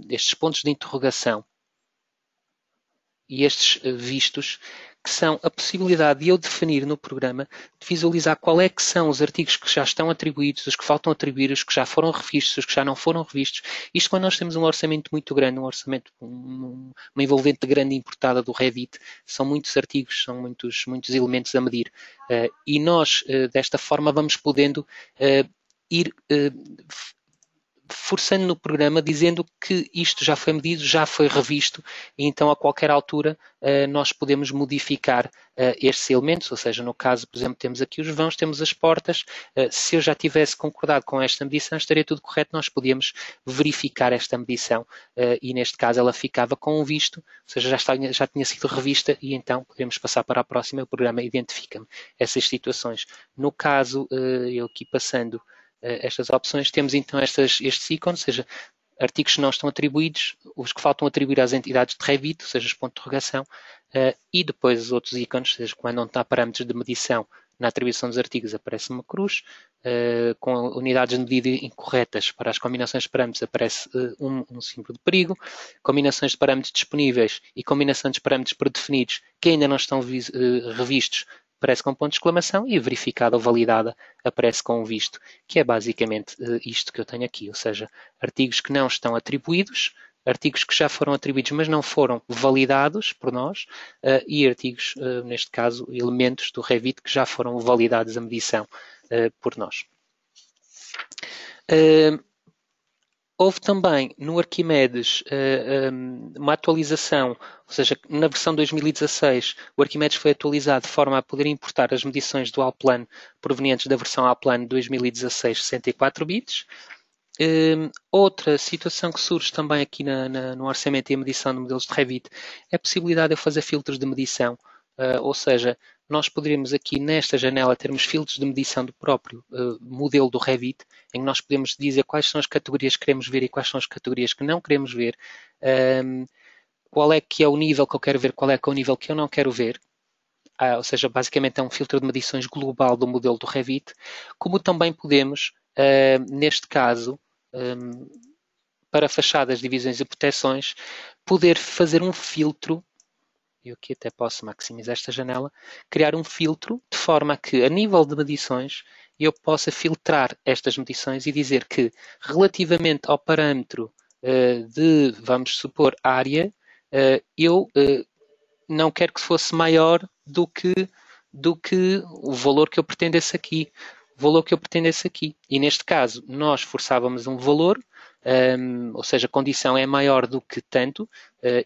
[SPEAKER 2] estes pontos de interrogação e estes vistos, que são a possibilidade de eu definir no programa, de visualizar qual é que são os artigos que já estão atribuídos, os que faltam atribuir, os que já foram revistos, os que já não foram revistos. Isto quando nós temos um orçamento muito grande, uma envolvente grande importada do Revit, são muitos artigos, são muitos elementos a medir. E nós, desta forma, vamos podendo ir forçando no programa, dizendo que isto já foi medido, já foi revisto, e então a qualquer altura nós podemos modificar estes elementos, ou seja, no caso, por exemplo, temos aqui os vãos, temos as portas, se eu já tivesse concordado com esta medição, estaria tudo correto, nós podíamos verificar esta medição, e neste caso ela ficava com um visto, ou seja, já tinha sido revista, e então podemos passar para a próxima, o programa identifica-me essas situações. No caso, eu aqui passando estas opções, temos então estes ícones, ou seja, artigos que não estão atribuídos, os que faltam atribuir às entidades de Revit, ou seja, os pontos de interrogação, e depois os outros ícones, ou seja, quando não está parâmetros de medição na atribuição dos artigos, aparece uma cruz, com unidades de medida incorretas para as combinações de parâmetros aparece um símbolo de perigo, combinações de parâmetros disponíveis e combinações de parâmetros predefinidos que ainda não estão revistos, aparece com ponto de exclamação, e verificada ou validada aparece com um visto, que é basicamente isto que eu tenho aqui, ou seja, artigos que não estão atribuídos, artigos que já foram atribuídos mas não foram validados por nós, e artigos, neste caso, elementos do Revit que já foram validados a medição por nós. Houve também no Arquimedes uma atualização, ou seja, na versão 2016 o Arquimedes foi atualizado de forma a poder importar as medições do Allplan provenientes da versão Allplan 2016 64 bits. Outra situação que surge também aqui no orçamento e a medição de modelos de Revit é a possibilidade de eu fazer filtros de medição, ou seja, nós poderíamos aqui nesta janela termos filtros de medição do próprio modelo do Revit, em que nós podemos dizer quais são as categorias que queremos ver e quais são as categorias que não queremos ver, qual é que é o nível que eu quero ver, qual é que é o nível que eu não quero ver, ou seja, basicamente é um filtro de medições global do modelo do Revit, como também podemos, neste caso, para fachadas, divisões e proteções, poder fazer um filtro. Eu aqui até posso maximizar esta janela, criar um filtro de forma a que, a nível de medições, eu possa filtrar estas medições e dizer que, relativamente ao parâmetro de, vamos supor, área, eu não quero que fosse maior do que o valor que eu pretendesse aqui. O valor que eu pretendesse aqui. E neste caso, nós forçávamos um valor, ou seja, a condição é maior do que tanto,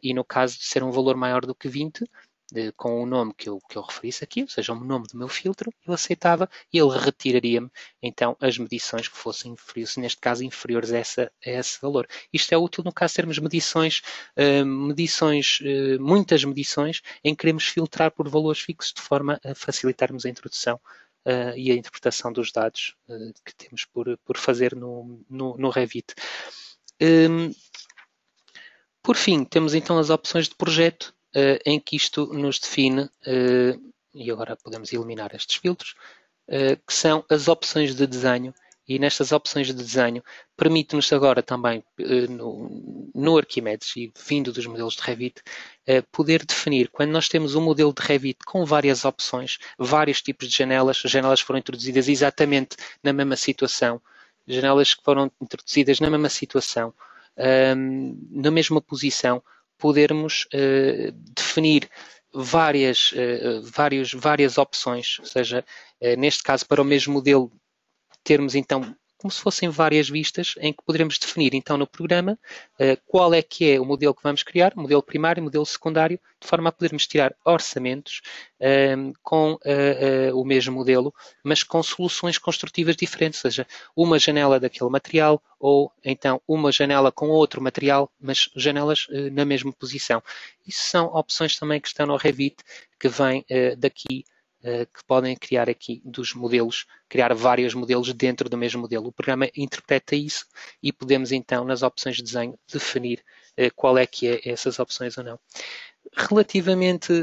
[SPEAKER 2] e no caso de ser um valor maior do que 20, com o nome que eu referisse aqui, ou seja, o nome do meu filtro, eu aceitava e ele retiraria-me então as medições que fossem inferiores, neste caso inferiores a esse valor. Isto é útil no caso de termos muitas medições em que queremos filtrar por valores fixos de forma a facilitarmos a introdução e a interpretação dos dados que temos por fazer no Revit. Por fim, temos então as opções de projeto, em que isto nos define, e agora podemos eliminar estes filtros, que são as opções de desenho. E nestas opções de desenho permite-nos agora também, no Arquimedes e vindo dos modelos de Revit, poder definir, quando nós temos um modelo de Revit com várias opções, vários tipos de janelas, as janelas foram introduzidas exatamente na mesma situação, janelas que foram introduzidas na mesma situação, na mesma posição, podermos definir várias opções, ou seja, neste caso para o mesmo modelo termos então como se fossem várias vistas em que poderemos definir então no programa qual é que é o modelo que vamos criar, modelo primário, modelo secundário, de forma a podermos tirar orçamentos com o mesmo modelo, mas com soluções construtivas diferentes, ou seja, uma janela daquele material ou então uma janela com outro material, mas janelas na mesma posição. Isso são opções também que estão no Revit, que vêm daqui, que podem criar aqui dos modelos, criar vários modelos dentro do mesmo modelo. O programa interpreta isso e podemos então, nas opções de desenho, definir qual é que é essas opções ou não. Relativamente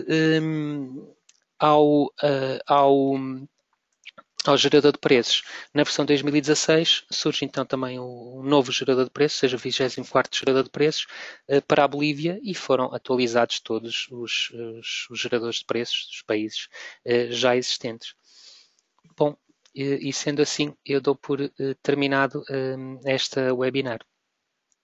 [SPEAKER 2] ao gerador de preços, na versão 2016 surge então também um novo gerador de preços, ou seja, o 24º gerador de preços para a Bolívia, e foram atualizados todos os geradores de preços dos países já existentes. Bom, e sendo assim, eu dou por terminado esta webinar.